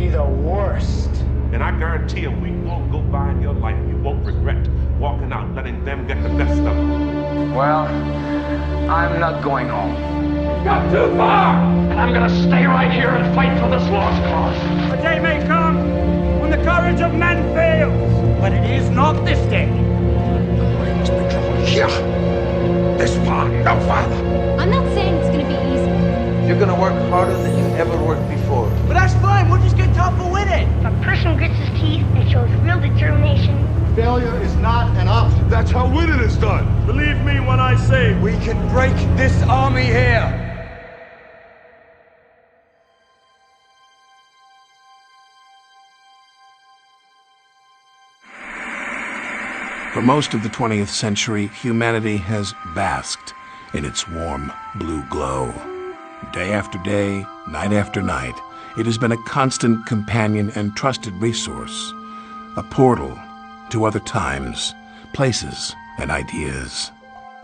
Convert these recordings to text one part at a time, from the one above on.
be the worst. And I guarantee a week won't go by in your life you won't regret walking out, letting them get the best of it. Well, I'm not going home. You've got too far! And I'm gonna stay right here and fight for this lost cause. A day may come when the courage of men fails, but it is not this day. The brain must be troubled here. This far, no farther. I'm not saying it's gonna be easy. You're gonna work harder than you ever worked before. But that's fine, we'll just get tougher with it. If a person grits his teeth and shows real determination, failure is not an option. That's how winning is done. Believe me when I say We can break this army here. For most of the 20th century, humanity has basked in its warm blue glow. Day after day, night after night, it has been a constant companion and trusted resource, a portal to other times, places, and ideas.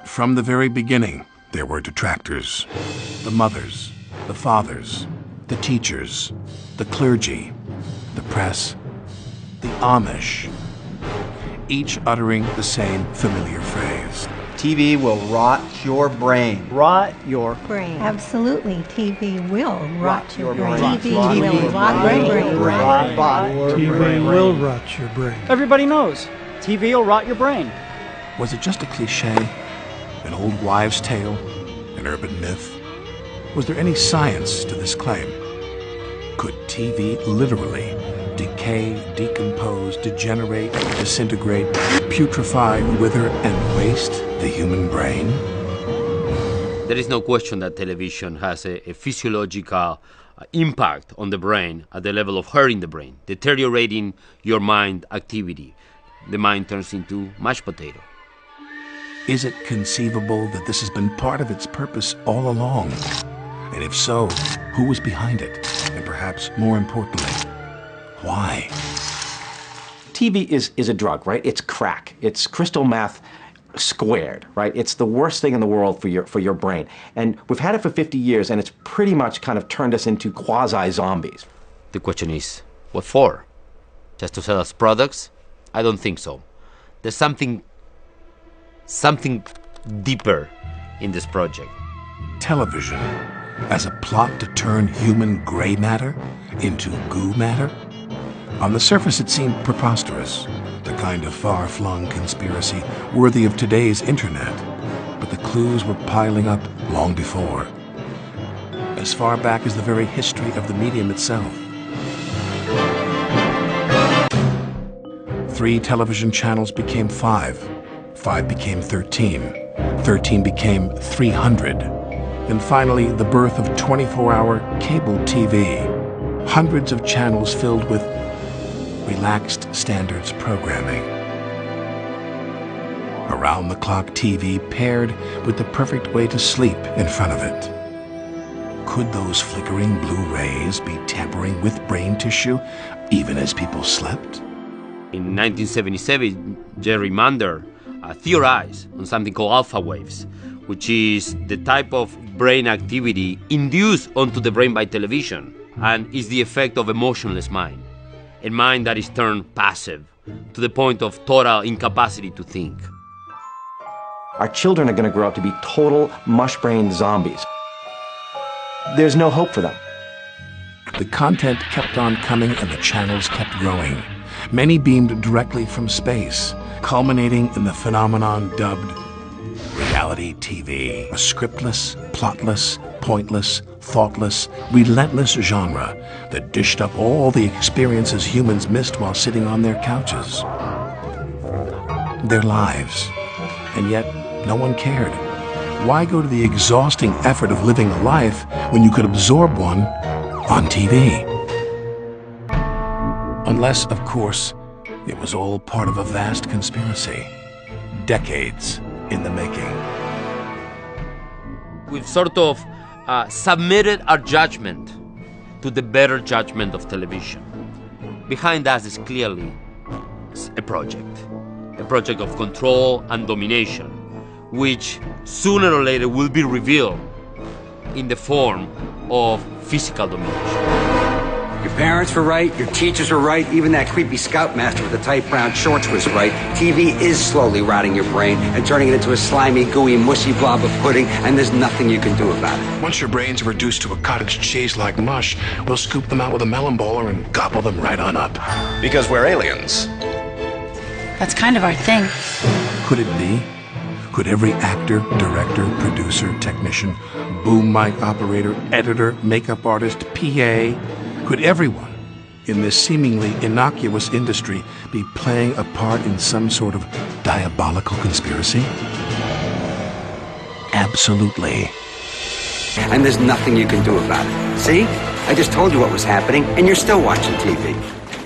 From the very beginning, there were detractors: the mothers, the fathers, the teachers, the clergy, the press, the Amish, each uttering the same familiar phrase. TV will rot your brain. Rot your brain. Absolutely. TV will rot your brain. TV will rot your brain. TV will rot your brain. Everybody knows. TV will rot your brain. Was it just a cliche? An old wives' tale? An urban myth? Was there any science to this claim? Could TV literally decay, decompose, degenerate, disintegrate, putrefy, wither, and waste the human brain? There is no question that television has a physiological impact on the brain at the level of hurting the brain, deteriorating your mind activity. The mind turns into mashed potato. Is it conceivable that this has been part of its purpose all along? And if so, who was behind it? And perhaps more importantly, why? TV is a drug, right? It's crack. It's crystal meth squared, right? It's the worst thing in the world for your brain. And we've had it for 50 years, and it's pretty much kind of turned us into quasi-zombies. The question is, what for? Just to sell us products? I don't think so. There's something deeper in this project. Television as a plot to turn human gray matter into goo matter? On the surface, it seemed preposterous, the kind of far-flung conspiracy worthy of today's internet. But the clues were piling up long before, as far back as the very history of the medium itself. 3 television channels became 5. 5 became 13. 13 became 300. And finally, the birth of 24-hour cable TV. Hundreds of channels filled with relaxed standards programming. Around-the-clock TV paired with the perfect way to sleep in front of it. Could those flickering blue rays be tampering with brain tissue even as people slept? In 1977, Jerry Mander theorized on something called alpha waves, which is the type of brain activity induced onto the brain by television, and is the effect of emotionless mind. A mind that is turned passive to the point of total incapacity to think. Our children are going to grow up to be total mush-brained zombies. There's no hope for them. The content kept on coming and the channels kept growing. Many beamed directly from space, culminating in the phenomenon dubbed reality TV, a scriptless, plotless, pointless, thoughtless, relentless genre that dished up all the experiences humans missed while sitting on their couches. Their lives. And yet, no one cared. Why go to the exhausting effort of living a life when you could absorb one on TV? Unless, of course, it was all part of a vast conspiracy. Decades in the making. We've sort of submitted our judgment to the better judgment of television. Behind us is clearly a project of control and domination, which sooner or later will be revealed in the form of physical domination. Your parents were right, your teachers were right, even that creepy scoutmaster with the tight brown shorts was right. TV is slowly rotting your brain and turning it into a slimy, gooey, mushy blob of pudding, and there's nothing you can do about it. Once your brains are reduced to a cottage cheese like mush, we'll scoop them out with a melon bowler and gobble them right on up. Because we're aliens. That's kind of our thing. Could it be? Could every actor, director, producer, technician, boom mic operator, editor, makeup artist, PA, could everyone in this seemingly innocuous industry be playing a part in some sort of diabolical conspiracy? Absolutely. And there's nothing you can do about it. See? I just told you what was happening, and you're still watching TV.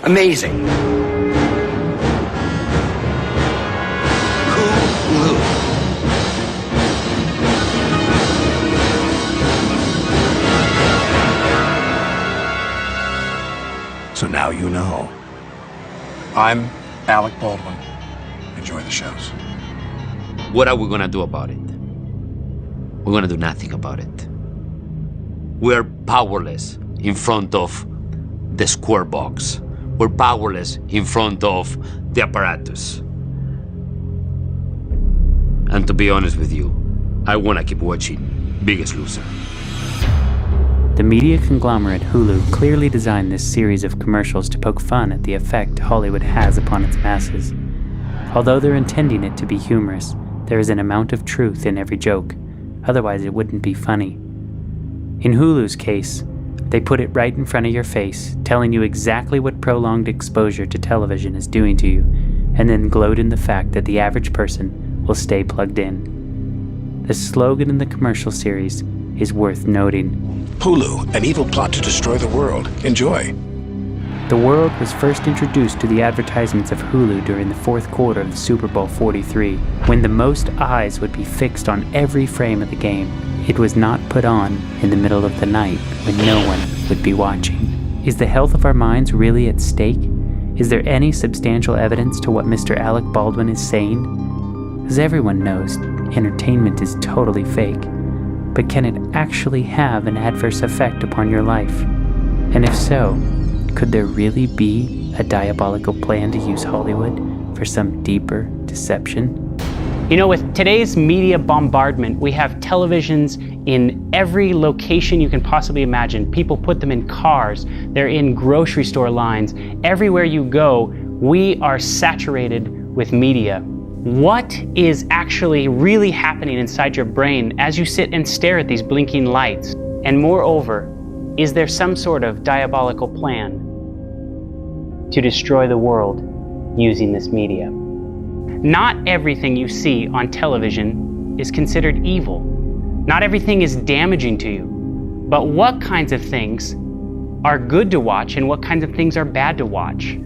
Amazing. Hulu. So now you know. I'm Alec Baldwin. Enjoy the shows. What are we gonna do about it? We're gonna do nothing about it. We're powerless in front of the square box. We're powerless in front of the apparatus. And to be honest with you, I wanna keep watching Biggest Loser. The media conglomerate Hulu clearly designed this series of commercials to poke fun at the effect Hollywood has upon its masses. Although they're intending it to be humorous, there is an amount of truth in every joke, otherwise it wouldn't be funny. In Hulu's case, they put it right in front of your face, telling you exactly what prolonged exposure to television is doing to you, and then gloat in the fact that the average person will stay plugged in. The slogan in the commercial series is worth noting. Hulu, an evil plot to destroy the world. Enjoy. The world was first introduced to the advertisements of Hulu during the fourth quarter of the Super Bowl 43, when the most eyes would be fixed on every frame of the game. It was not put on in the middle of the night when no one would be watching. Is the health of our minds really at stake? Is there any substantial evidence to what Mr. Alec Baldwin is saying? As everyone knows, entertainment is totally fake. But can it actually have an adverse effect upon your life? And if so, could there really be a diabolical plan to use Hollywood for some deeper deception? You know, with today's media bombardment, we have televisions in every location you can possibly imagine. People put them in cars, they're in grocery store lines. Everywhere you go, we are saturated with media. What is actually really happening inside your brain as you sit and stare at these blinking lights? And moreover, is there some sort of diabolical plan to destroy the world using this media? Not everything you see on television is considered evil. Not everything is damaging to you. But what kinds of things are good to watch and what kinds of things are bad to watch?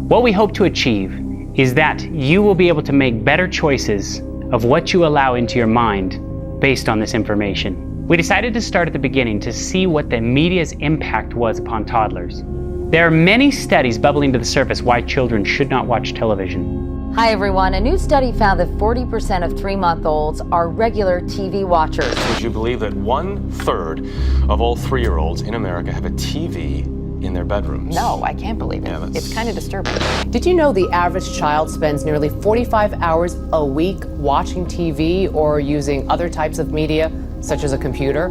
What we hope to achieve is that you will be able to make better choices of what you allow into your mind based on this information. We decided to start at the beginning to see what the media's impact was upon toddlers. There are many studies bubbling to the surface why children should not watch television. Hi everyone, a new study found that 40% of 3-month-olds are regular TV watchers. Would you believe that 1/3 of all 3-year-olds in America have a TV in their bedrooms? No, I can't believe it. Yeah, it's kind of disturbing. Did you know the average child spends nearly 45 hours a week watching TV or using other types of media, such as a computer?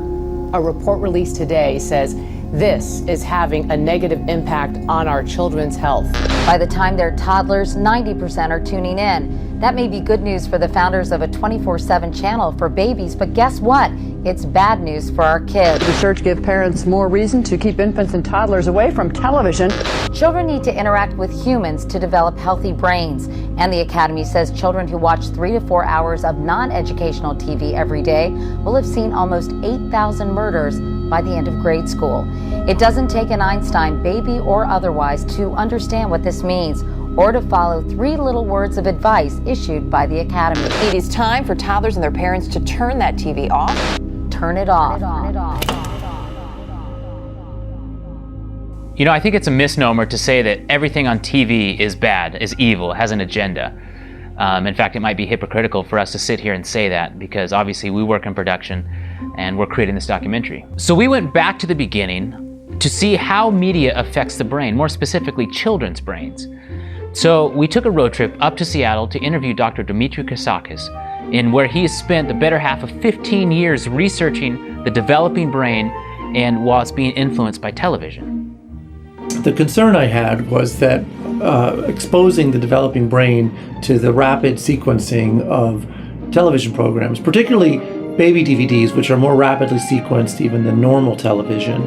A report released today says this is having a negative impact on our children's health. By the time they're toddlers, 90% are tuning in. That may be good news for the founders of a 24/7 channel for babies, but guess what? It's bad news for our kids. Research gives parents more reason to keep infants and toddlers away from television. Children need to interact with humans to develop healthy brains. And the Academy says children who watch 3 to 4 hours of non-educational TV every day will have seen almost 8,000 murders by the end of grade school. It doesn't take an Einstein, baby or otherwise, to understand what this means or to follow 3 little words of advice issued by the Academy. It is time for toddlers and their parents to turn that TV off. Turn it off. You know, I think it's a misnomer to say that everything on TV is bad, is evil, has an agenda. In fact, it might be hypocritical for us to sit here and say that because obviously we work in production and we're creating this documentary. So we went back to the beginning to see how media affects the brain, more specifically children's brains. So we took a road trip up to Seattle to interview Dr. Dimitri Christakis, in where he has spent the better half of 15 years researching the developing brain and while it's being influenced by television. The concern I had was that exposing the developing brain to the rapid sequencing of television programs, particularly baby DVDs, which are more rapidly sequenced even than normal television,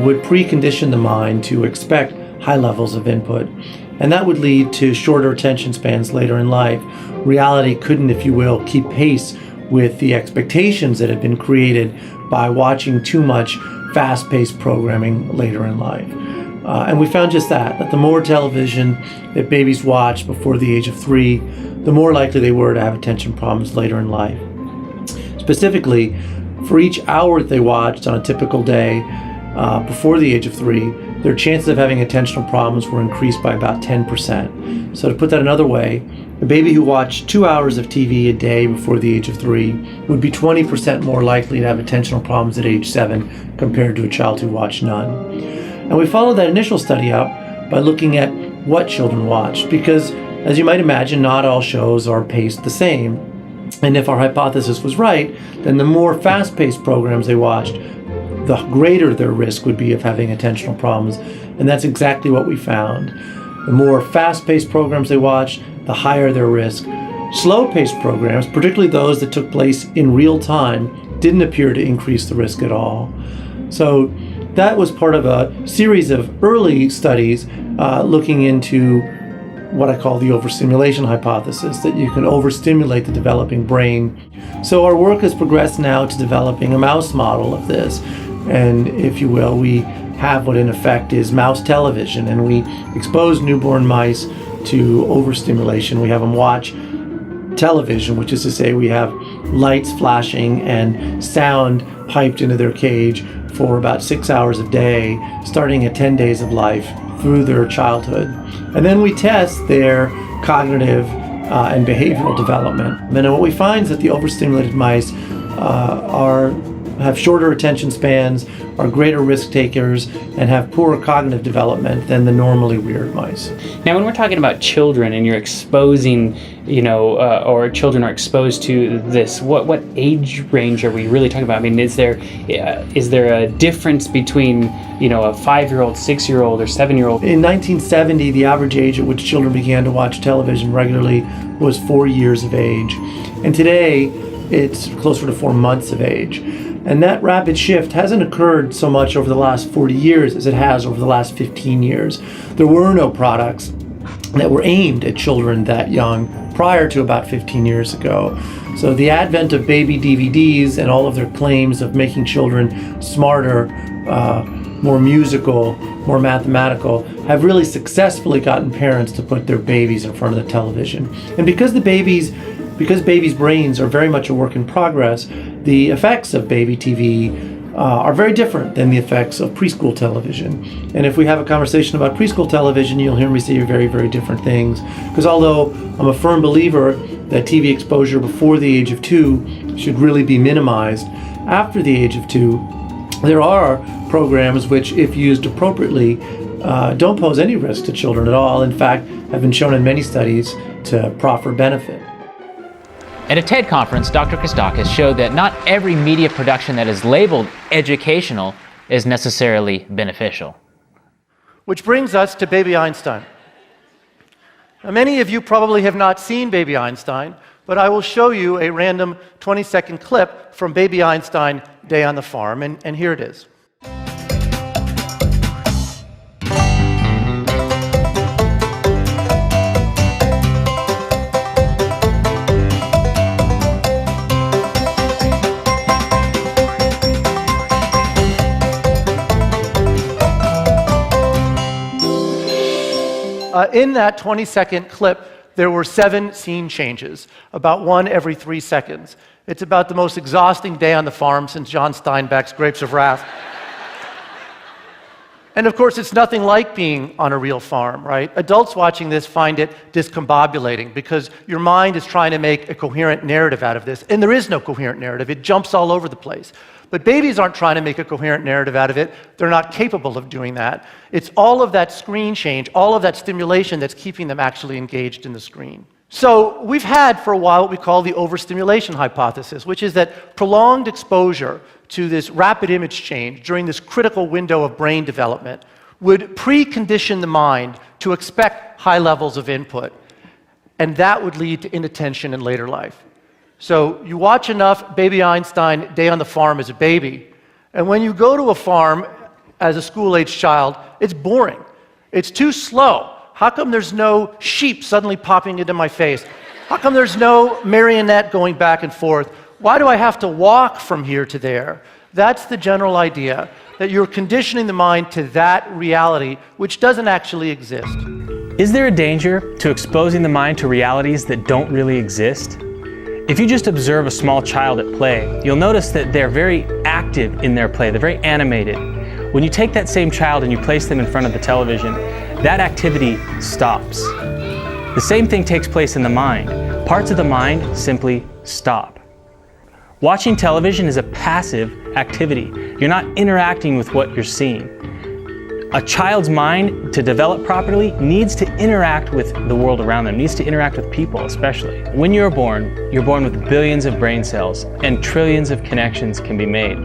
would precondition the mind to expect high levels of input. And that would lead to shorter attention spans later in life. Reality couldn't, if you will, keep pace with the expectations that had been created by watching too much fast-paced programming later in life. And we found just that the more television that babies watched before the age of 3, the more likely they were to have attention problems later in life. Specifically, for each hour that they watched on a typical day before the age of 3, their chances of having attentional problems were increased by about 10%. So to put that another way, a baby who watched 2 hours of TV a day before the age of 3 would be 20% more likely to have attentional problems at age 7 compared to a child who watched none. And we followed that initial study up by looking at what children watched, because as you might imagine, not all shows are paced the same. And if our hypothesis was right, then the more fast-paced programs they watched, the greater their risk would be of having attentional problems. And that's exactly what we found. The more fast-paced programs they watched, the higher their risk. Slow-paced programs, particularly those that took place in real time, didn't appear to increase the risk at all. So that was part of a series of early studies looking into what I call the overstimulation hypothesis, that you can overstimulate the developing brain. So our work has progressed now to developing a mouse model of this. And if you will, we have what in effect is mouse television, and we expose newborn mice to overstimulation. We have them watch television, which is to say we have lights flashing and sound piped into their cage for about 6 hours a day, starting at 10 days of life through their childhood. And then we test their cognitive and behavioral development. And then what we find is that the overstimulated mice have shorter attention spans, are greater risk takers, and have poorer cognitive development than the normally weird mice. Now, when we're talking about children and you're exposing, or children are exposed to this, what age range are we really talking about? I mean, is there a difference between, a 5-year-old, 6-year-old, or 7-year-old? In 1970, the average age at which children began to watch television regularly was 4 years of age. And today, it's closer to 4 months of age. And that rapid shift hasn't occurred so much over the last 40 years as it has over the last 15 years. There were no products that were aimed at children that young prior to about 15 years ago. So the advent of baby DVDs and all of their claims of making children smarter, more musical, more mathematical, have really successfully gotten parents to put their babies in front of the television. And because babies' brains are very much a work in progress, the effects of baby TV are very different than the effects of preschool television. And if we have a conversation about preschool television, you'll hear me say very, very different things. Because although I'm a firm believer that TV exposure before the age of 2 should really be minimized, after the age of 2, there are programs which, if used appropriately, don't pose any risk to children at all. In fact, have been shown in many studies to proffer benefit. At a TED conference, Dr. Christakis showed that not every media production that is labeled educational is necessarily beneficial. Which brings us to Baby Einstein. Now, many of you probably have not seen Baby Einstein, but I will show you a random 20-second clip from Baby Einstein Day on the Farm, and here it is. In that 20-second clip, there were 7 scene changes, about 1 every 3 seconds. It's about the most exhausting day on the farm since John Steinbeck's Grapes of Wrath. And of course, it's nothing like being on a real farm, right? Adults watching this find it discombobulating because your mind is trying to make a coherent narrative out of this, and there is no coherent narrative. It jumps all over the place. But babies aren't trying to make a coherent narrative out of it. They're not capable of doing that. It's all of that screen change, all of that stimulation that's keeping them actually engaged in the screen. So we've had for a while what we call the overstimulation hypothesis, which is that prolonged exposure to this rapid image change during this critical window of brain development would precondition the mind to expect high levels of input. And that would lead to inattention in later life. So you watch enough Baby Einstein Day on the Farm as a baby, and when you go to a farm as a school-aged child, it's boring. It's too slow. How come there's no sheep suddenly popping into my face? How come there's no marionette going back and forth? Why do I have to walk from here to there? That's the general idea, that you're conditioning the mind to that reality, which doesn't actually exist. Is there a danger to exposing the mind to realities that don't really exist? If you just observe a small child at play, you'll notice that they're very active in their play. They're very animated. When you take that same child and you place them in front of the television, that activity stops. The same thing takes place in the mind. Parts of the mind simply stop. Watching television is a passive activity. You're not interacting with what you're seeing. A child's mind, to develop properly, needs to interact with the world around them, needs to interact with people especially. When you're born with billions of brain cells and trillions of connections can be made.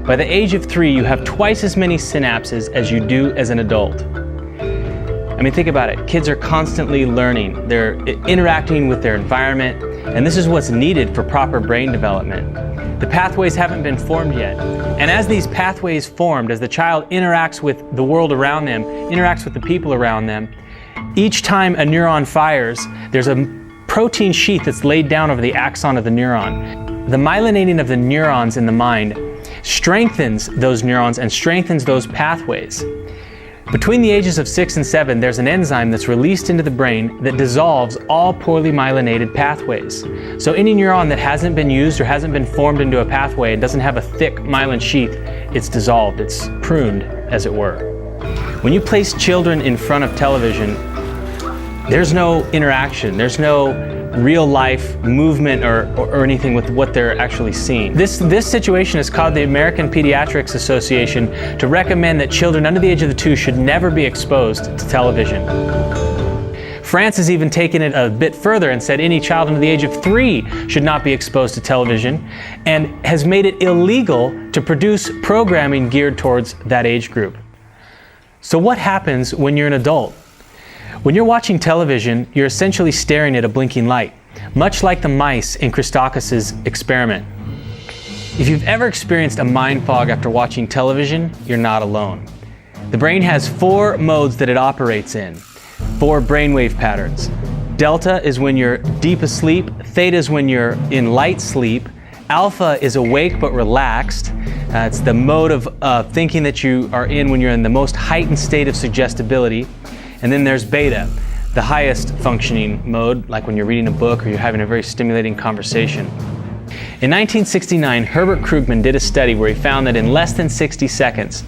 By the age of 3, you have twice as many synapses as you do as an adult. I mean, think about it. Kids are constantly learning. They're interacting with their environment, and this is what's needed for proper brain development. The pathways haven't been formed yet. And as these pathways formed, as the child interacts with the world around them, interacts with the people around them, each time a neuron fires, there's a protein sheath that's laid down over the axon of the neuron. The myelinating of the neurons in the mind strengthens those neurons and strengthens those pathways. Between the ages of 6 and 7, there's an enzyme that's released into the brain that dissolves all poorly myelinated pathways. So any neuron that hasn't been used or hasn't been formed into a pathway and doesn't have a thick myelin sheath, it's dissolved, it's pruned, as it were. When you place children in front of television, there's no interaction, there's no real life movement or anything with what they're actually seeing. This situation has caused the American Pediatrics Association to recommend that children under the age of 2 should never be exposed to television. France has even taken it a bit further and said any child under the age of 3 should not be exposed to television, and has made it illegal to produce programming geared towards that age group. So what happens when you're an adult? When you're watching television, you're essentially staring at a blinking light, much like the mice in Christakis' experiment. If you've ever experienced a mind fog after watching television, you're not alone. The brain has 4 modes that it operates in, 4 brainwave patterns. Delta is when you're deep asleep, theta is when you're in light sleep, alpha is awake but relaxed. It's the mode of thinking that you are in when you're in the most heightened state of suggestibility. And then there's beta, the highest functioning mode, like when you're reading a book or you're having a very stimulating conversation. In 1969, Herbert Krugman did a study where he found that in less than 60 seconds,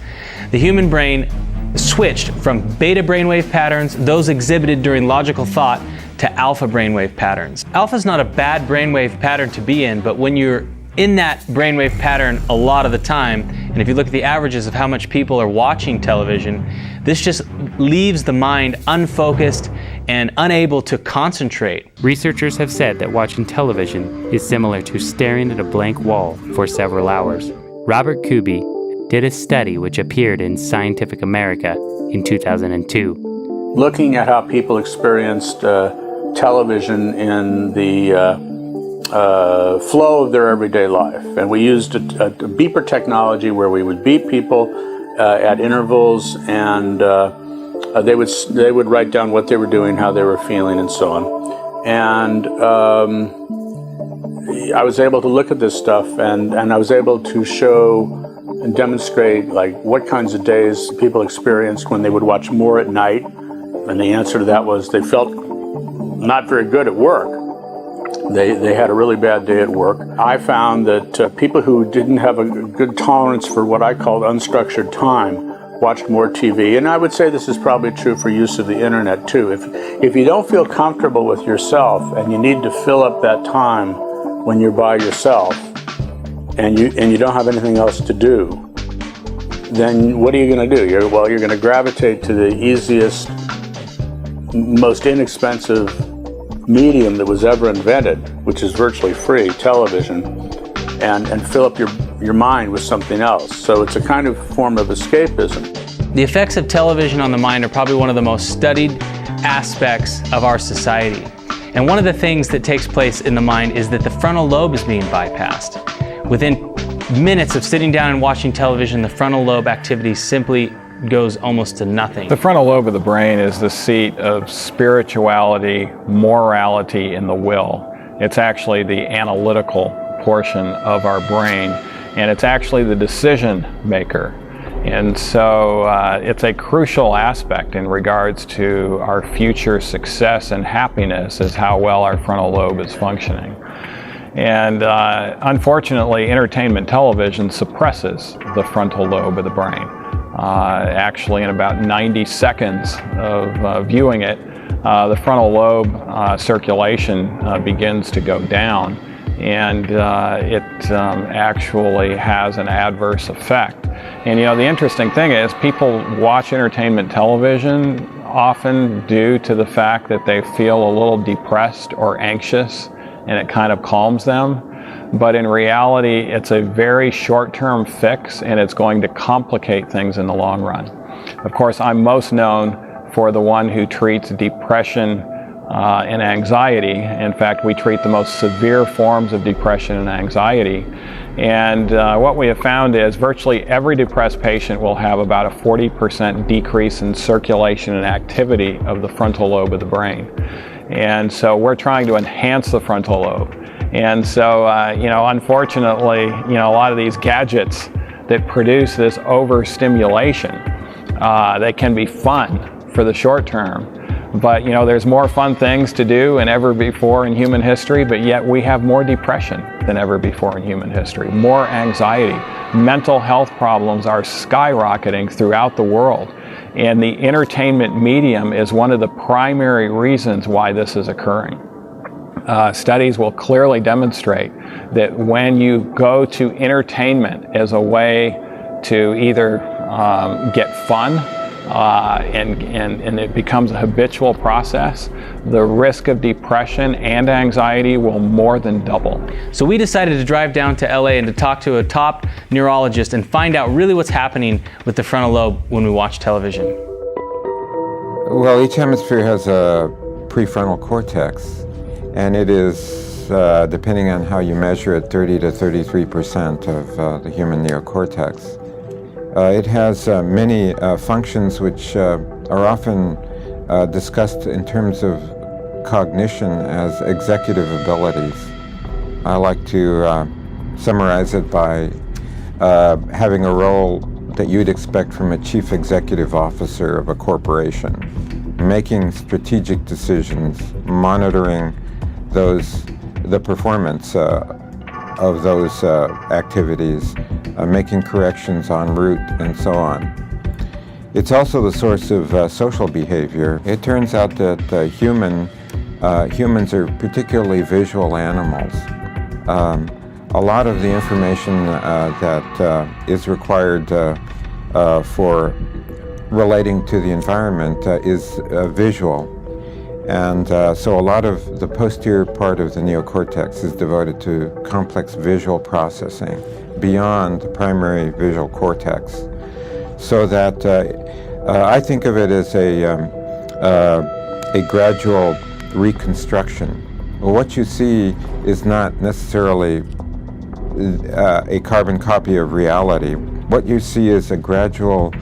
the human brain switched from beta brainwave patterns, those exhibited during logical thought, to alpha brainwave patterns. Alpha is not a bad brainwave pattern to be in, but when you're in that brainwave pattern a lot of the time, and if you look at the averages of how much people are watching television, this just leaves the mind unfocused and unable to concentrate. Researchers have said that watching television is similar to staring at a blank wall for several hours. Robert Kuby did a study which appeared in Scientific America in 2002. Looking at how people experienced television in the flow of their everyday life. And we used a beeper technology where we would beep people at intervals, and they would write down what they were doing, how they were feeling, and so on. And I was able to look at this stuff, and I was able to show and demonstrate like what kinds of days people experienced when they would watch more at night. And the answer to that was they felt not very good at work. They had a really bad day at work. I found that people who didn't have a good tolerance for what I called unstructured time watched more TV. And I would say this is probably true for use of the internet too. If you don't feel comfortable with yourself and you need to fill up that time when you're by yourself, and you don't have anything else to do, then what are you going to do? You're going to gravitate to the easiest, most inexpensive medium that was ever invented, which is virtually free, television, and fill up your mind with something else. So it's a kind of form of escapism. The effects of television on the mind are probably one of the most studied aspects of our society. And one of the things that takes place in the mind is that the frontal lobe is being bypassed. Within minutes of sitting down and watching television, the frontal lobe activity simply goes almost to nothing. The frontal lobe of the brain is the seat of spirituality, morality, and the will. It's actually the analytical portion of our brain, and it's actually the decision maker. And so it's a crucial aspect in regards to our future success and happiness, is how well our frontal lobe is functioning. And unfortunately, entertainment television suppresses the frontal lobe of the brain. Actually, in about 90 seconds of viewing it, the frontal lobe circulation begins to go down, and it actually has an adverse effect. And the interesting thing is, people watch entertainment television often due to the fact that they feel a little depressed or anxious, and it kind of calms them. But in reality, it's a very short-term fix, and it's going to complicate things in the long run. Of course, I'm most known for the one who treats depression and anxiety. In fact, we treat the most severe forms of depression and anxiety. And what we have found is virtually every depressed patient will have about a 40% decrease in circulation and activity of the frontal lobe of the brain. And so we're trying to enhance the frontal lobe. And so, unfortunately, a lot of these gadgets that produce this overstimulation, they can be fun for the short term. But, there's more fun things to do than ever before in human history, but yet we have more depression than ever before in human history, more anxiety. Mental health problems are skyrocketing throughout the world. And the entertainment medium is one of the primary reasons why this is occurring. Studies will clearly demonstrate that when you go to entertainment as a way to either get fun and it becomes a habitual process, the risk of depression and anxiety will more than double. So we decided to drive down to LA and to talk to a top neurologist and find out really what's happening with the frontal lobe when we watch television. Well, each hemisphere has a prefrontal cortex, and it is, depending on how you measure it, 30 to 33% of the human neocortex. It has many functions which are often discussed in terms of cognition as executive abilities. I like to summarize it by having a role that you'd expect from a chief executive officer of a corporation, making strategic decisions, monitoring the performance of those activities, making corrections en route, and so on. It's also the source of social behavior. It turns out that humans are particularly visual animals. A lot of the information that is required for relating to the environment is visual. And so a lot of the posterior part of the neocortex is devoted to complex visual processing beyond the primary visual cortex. So that I think of it as a gradual reconstruction. Well, what you see is not necessarily a carbon copy of reality. What you see is a gradual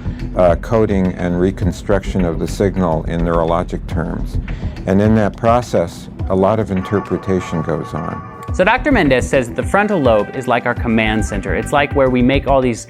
coding and reconstruction of the signal in neurologic terms. And in that process, a lot of interpretation goes on. So Dr. Mendez says that the frontal lobe is like our command center. It's like where we make all these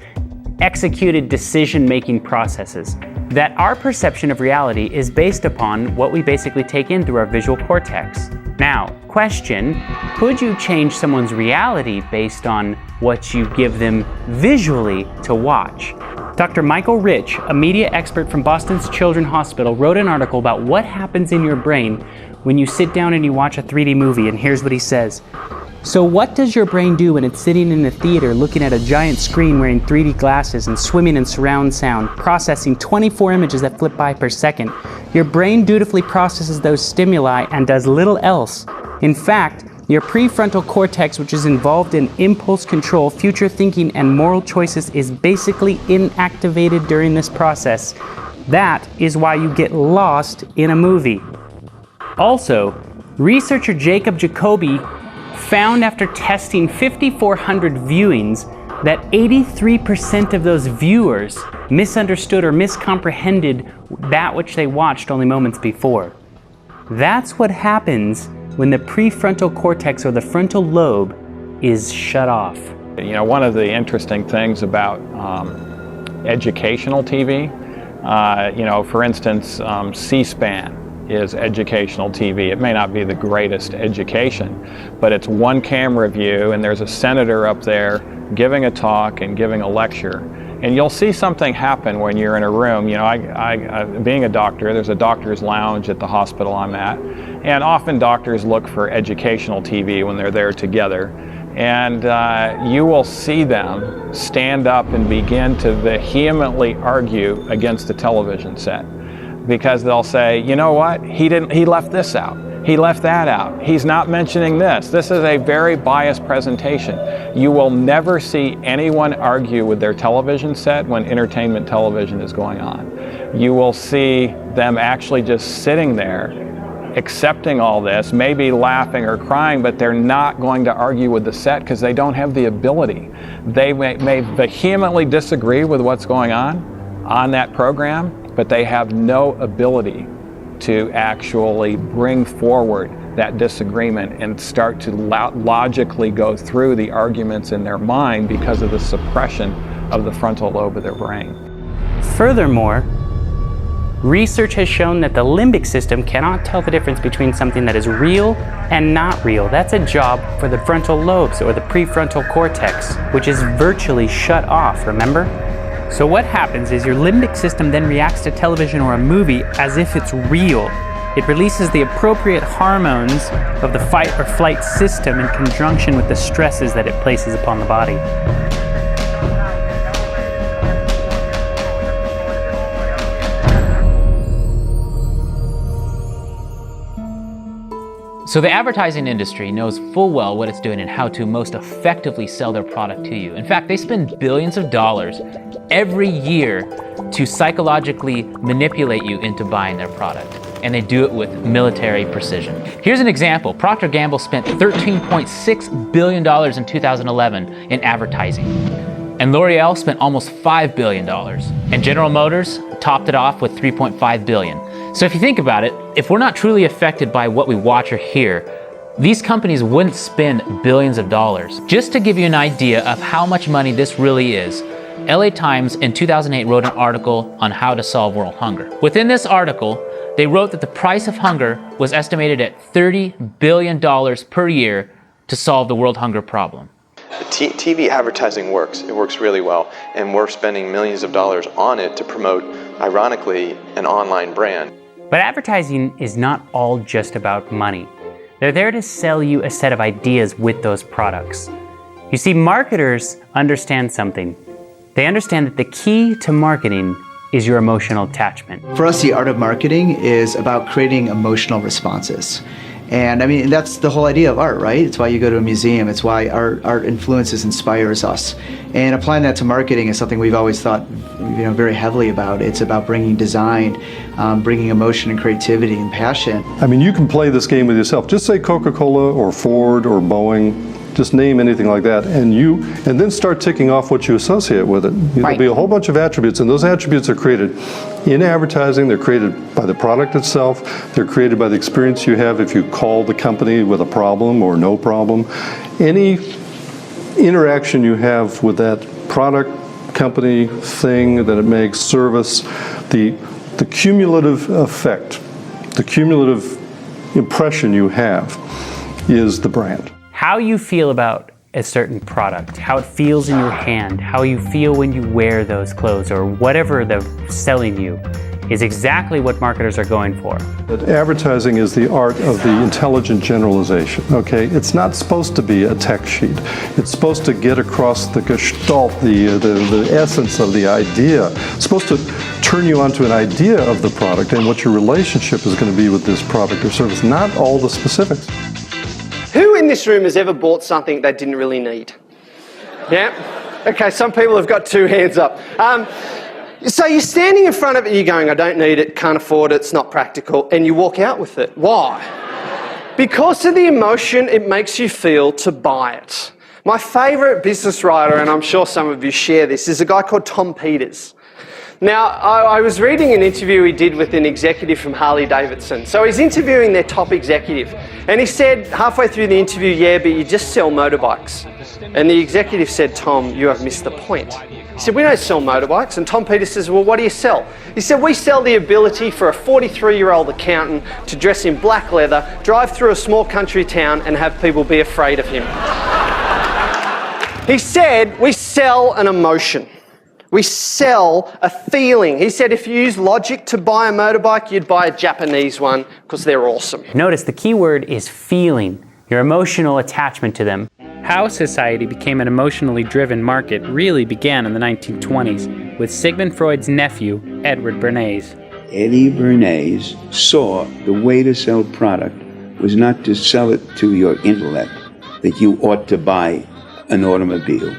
executed decision-making processes. That our perception of reality is based upon what we basically take in through our visual cortex. Now, question, could you change someone's reality based on what you give them visually to watch? Dr. Michael Rich, a media expert from Boston's Children's Hospital, wrote an article about what happens in your brain when you sit down and you watch a 3D movie, and here's what he says. So what does your brain do when it's sitting in a theater looking at a giant screen wearing 3D glasses and swimming in surround sound, processing 24 images that flip by per second? Your brain dutifully processes those stimuli and does little else. In fact, your prefrontal cortex, which is involved in impulse control, future thinking, and moral choices, is basically inactivated during this process. That is why you get lost in a movie. Also, researcher Jacob Jacoby found after testing 5,400 viewings that 83% of those viewers misunderstood or miscomprehended that which they watched only moments before. That's what happens when the prefrontal cortex or the frontal lobe is shut off. You know, one of the interesting things about educational TV, you know, for instance, C-SPAN is educational TV. It may not be the greatest education, but it's one camera view and there's a senator up there giving a talk and giving a lecture. And you'll see something happen when you're in a room. You know, I being a doctor, there's a doctor's lounge at the hospital I'm at, and often doctors look for educational TV when they're there together. And you will see them stand up and begin to vehemently argue against the television set. Because they'll say, you know what, he left this out. He left that out. He's not mentioning this. This is a very biased presentation. You will never see anyone argue with their television set when entertainment television is going on. You will see them actually just sitting there, accepting all this, maybe laughing or crying, but they're not going to argue with the set because they don't have the ability. They may vehemently disagree with what's going on that program, but they have no ability to actually bring forward that disagreement and start to logically go through the arguments in their mind because of the suppression of the frontal lobe of their brain. Furthermore, research has shown that the limbic system cannot tell the difference between something that is real and not real. That's a job for the frontal lobes or the prefrontal cortex, which is virtually shut off, remember? So what happens is your limbic system then reacts to television or a movie as if it's real. It releases the appropriate hormones of the fight or flight system in conjunction with the stresses that it places upon the body. So the advertising industry knows full well what it's doing and how to most effectively sell their product to you. In fact, they spend billions of dollars every year to psychologically manipulate you into buying their product. And they do it with military precision. Here's an example. Procter & Gamble spent $13.6 billion in 2011 in advertising. And L'Oreal spent almost $5 billion. And General Motors topped it off with $3.5 billion. So if you think about it, if we're not truly affected by what we watch or hear, these companies wouldn't spend billions of dollars. Just to give you an idea of how much money this really is, LA Times in 2008 wrote an article on how to solve world hunger. Within this article, they wrote that the price of hunger was estimated at $30 billion per year to solve the world hunger problem. TV advertising works. It works really well, and we're spending millions of dollars on it to promote, ironically, an online brand. But advertising is not all just about money. They're there to sell you a set of ideas with those products. You see, marketers understand something. They understand that the key to marketing is your emotional attachment. For us, the art of marketing is about creating emotional responses. And I mean, that's the whole idea of art, right? It's why you go to a museum. It's why art influences, inspires us. And applying that to marketing is something we've always thought, very heavily about. It's about bringing design, bringing emotion and creativity and passion. I mean, you can play this game with yourself. Just say Coca-Cola or Ford or Boeing. Just name anything like that, and then start ticking off what you associate with it. There'll be a whole bunch of attributes, and those attributes are created in advertising. They're created by the product itself. They're created by the experience you have if you call the company with a problem or no problem. Any interaction you have with that product, company, thing that it makes, service, the cumulative effect, the cumulative impression you have is the brand. How you feel about a certain product, how it feels in your hand, how you feel when you wear those clothes or whatever they're selling you, is exactly what marketers are going for. That advertising is the art of the intelligent generalization, okay? It's not supposed to be a text sheet. It's supposed to get across the gestalt, the essence of the idea. It's supposed to turn you onto an idea of the product and what your relationship is going to be with this product or service, not all the specifics. Who in this room has ever bought something they didn't really need? Yeah? Okay, some people have got 2 hands up. So you're standing in front of it, you're going, I don't need it, can't afford it, it's not practical, and you walk out with it. Why? Because of the emotion it makes you feel to buy it. My favourite business writer, and I'm sure some of you share this, is a guy called Tom Peters. Now, I was reading an interview he did with an executive from Harley Davidson. So he's interviewing their top executive. And he said halfway through the interview, yeah, but you just sell motorbikes. And the executive said, Tom, you have missed the point. He said, we don't sell motorbikes. And Tom Peters says, well, what do you sell? He said, we sell the ability for a 43-year-old accountant to dress in black leather, drive through a small country town and have people be afraid of him. He said, we sell an emotion. We sell a feeling. He said if you use logic to buy a motorbike, you'd buy a Japanese one because they're awesome. Notice the key word is feeling, your emotional attachment to them. How society became an emotionally driven market really began in the 1920s with Sigmund Freud's nephew, Edward Bernays. Eddie Bernays saw the way to sell product was not to sell it to your intellect, that you ought to buy an automobile,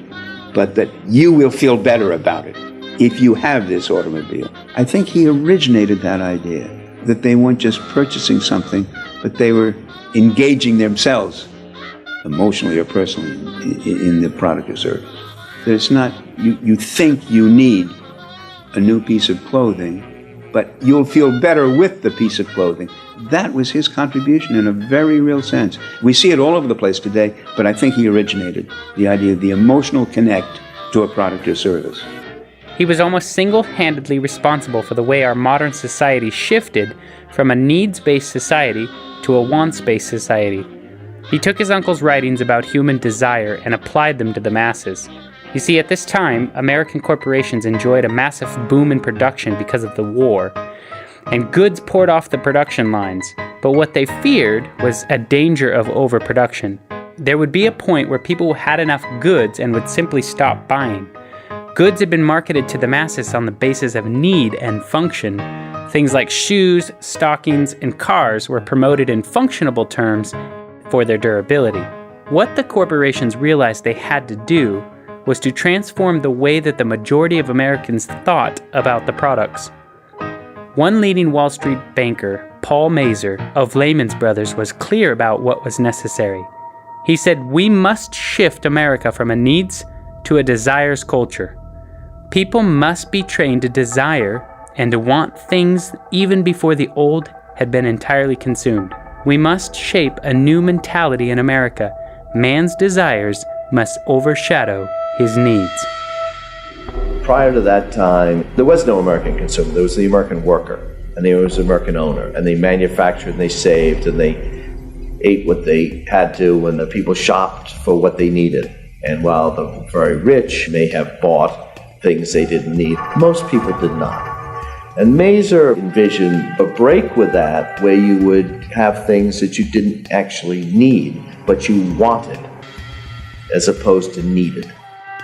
but that you will feel better about it if you have this automobile. I think he originated that idea, that they weren't just purchasing something, but they were engaging themselves emotionally or personally in the product or service. That it's not, you think you need a new piece of clothing, but you'll feel better with the piece of clothing. That was his contribution in a very real sense. We see it all over the place today, but I think he originated the idea of the emotional connect to a product or service. He was almost single-handedly responsible for the way our modern society shifted from a needs-based society to a wants-based society. He took his uncle's writings about human desire and applied them to the masses. You see, at this time, American corporations enjoyed a massive boom in production because of the war, and goods poured off the production lines. But what they feared was a danger of overproduction. There would be a point where people had enough goods and would simply stop buying. Goods had been marketed to the masses on the basis of need and function. Things like shoes, stockings, and cars were promoted in functionable terms for their durability. What the corporations realized they had to do was to transform the way that the majority of Americans thought about the products. One leading Wall Street banker, Paul Mazur of Lehman Brothers, was clear about what was necessary. He said, we must shift America from a needs to a desires culture. People must be trained to desire and to want things even before the old had been entirely consumed. We must shape a new mentality in America. Man's desires must overshadow his needs. Prior to that time, there was no American consumer. There was the American worker, and there was the American owner, and they manufactured and they saved and they ate what they had to, and the people shopped for what they needed. And while the very rich may have bought things they didn't need, most people did not. And Mazur envisioned a break with that, where you would have things that you didn't actually need, but you wanted, as opposed to needed.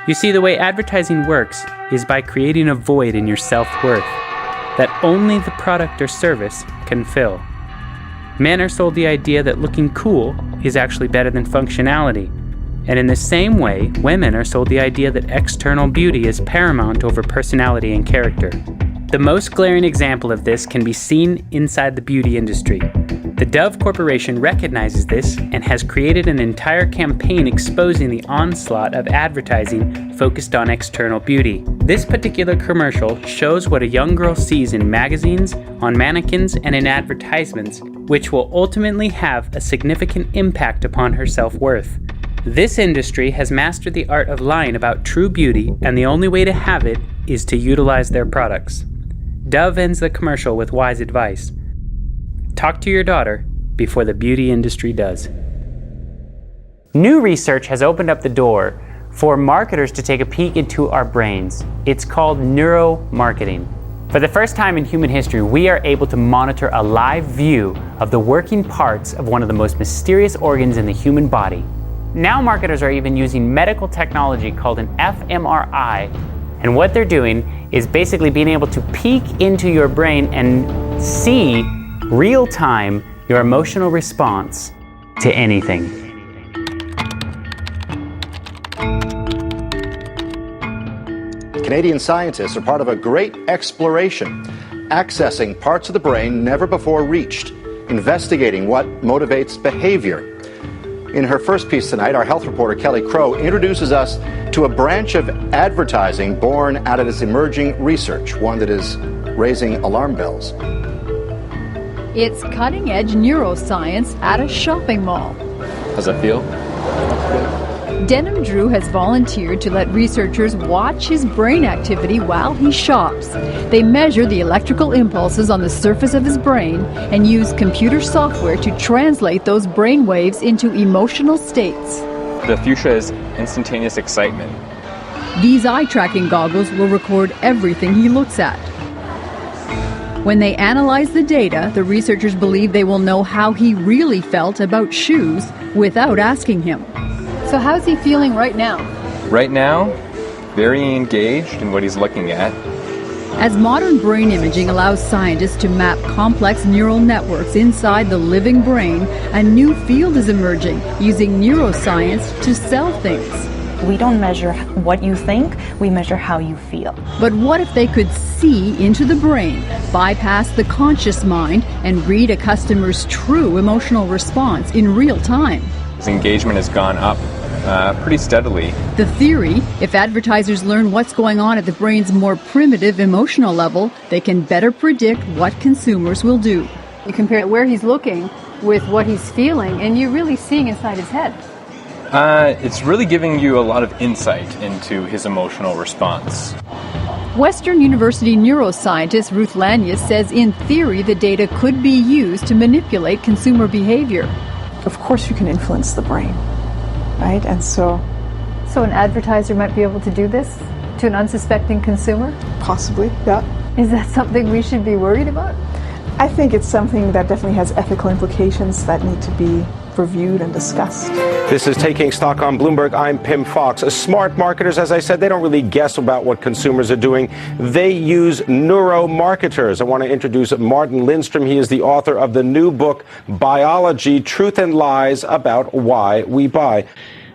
You see, the way advertising works is by creating a void in your self-worth that only the product or service can fill. Men are sold the idea that looking cool is actually better than functionality. And in the same way, women are sold the idea that external beauty is paramount over personality and character. The most glaring example of this can be seen inside the beauty industry. The Dove Corporation recognizes this and has created an entire campaign exposing the onslaught of advertising focused on external beauty. This particular commercial shows what a young girl sees in magazines, on mannequins, and in advertisements, which will ultimately have a significant impact upon her self-worth. This industry has mastered the art of lying about true beauty, and the only way to have it is to utilize their products. Dove ends the commercial with wise advice. Talk to your daughter before the beauty industry does. New research has opened up the door for marketers to take a peek into our brains. It's called neuromarketing. For the first time in human history, we are able to monitor a live view of the working parts of one of the most mysterious organs in the human body. Now marketers are even using medical technology called an fMRI, and what they're doing is basically being able to peek into your brain and see real time your emotional response to anything. Canadian scientists are part of a great exploration, accessing parts of the brain never before reached, investigating what motivates behavior. In her first piece tonight, our health reporter Kelly Crow introduces us to a branch of advertising born out of this emerging research, one that is raising alarm bells. It's cutting-edge neuroscience at a shopping mall. How's that feel? Denham Drew has volunteered to let researchers watch his brain activity while he shops. They measure the electrical impulses on the surface of his brain and use computer software to translate those brain waves into emotional states. The fuchsia is instantaneous excitement. These eye-tracking goggles will record everything he looks at. When they analyze the data, the researchers believe they will know how he really felt about shoes without asking him. So how's he feeling right now? Right now, very engaged in what he's looking at. As modern brain imaging allows scientists to map complex neural networks inside the living brain, a new field is emerging, using neuroscience to sell things. We don't measure what you think, we measure how you feel. But what if they could see into the brain, bypass the conscious mind, and read a customer's true emotional response in real time? His engagement has gone up pretty steadily. The theory, if advertisers learn what's going on at the brain's more primitive emotional level, they can better predict what consumers will do. You compare where he's looking with what he's feeling, and you're really seeing inside his head. It's really giving you a lot of insight into his emotional response. Western University neuroscientist Ruth Lanyas says in theory the data could be used to manipulate consumer behavior. Of course you can influence the brain, right? And so an advertiser might be able to do this to an unsuspecting consumer? Possibly, yeah. Is that something we should be worried about? I think it's something that definitely has ethical implications that need to be reviewed and discussed. This is Taking Stock on Bloomberg. I'm Pim Fox. Smart marketers, as I said, they don't really guess about what consumers are doing. They use neuromarketers. I want to introduce Martin Lindstrom. He is the author of the new book, Biology, Truth and Lies About Why We Buy.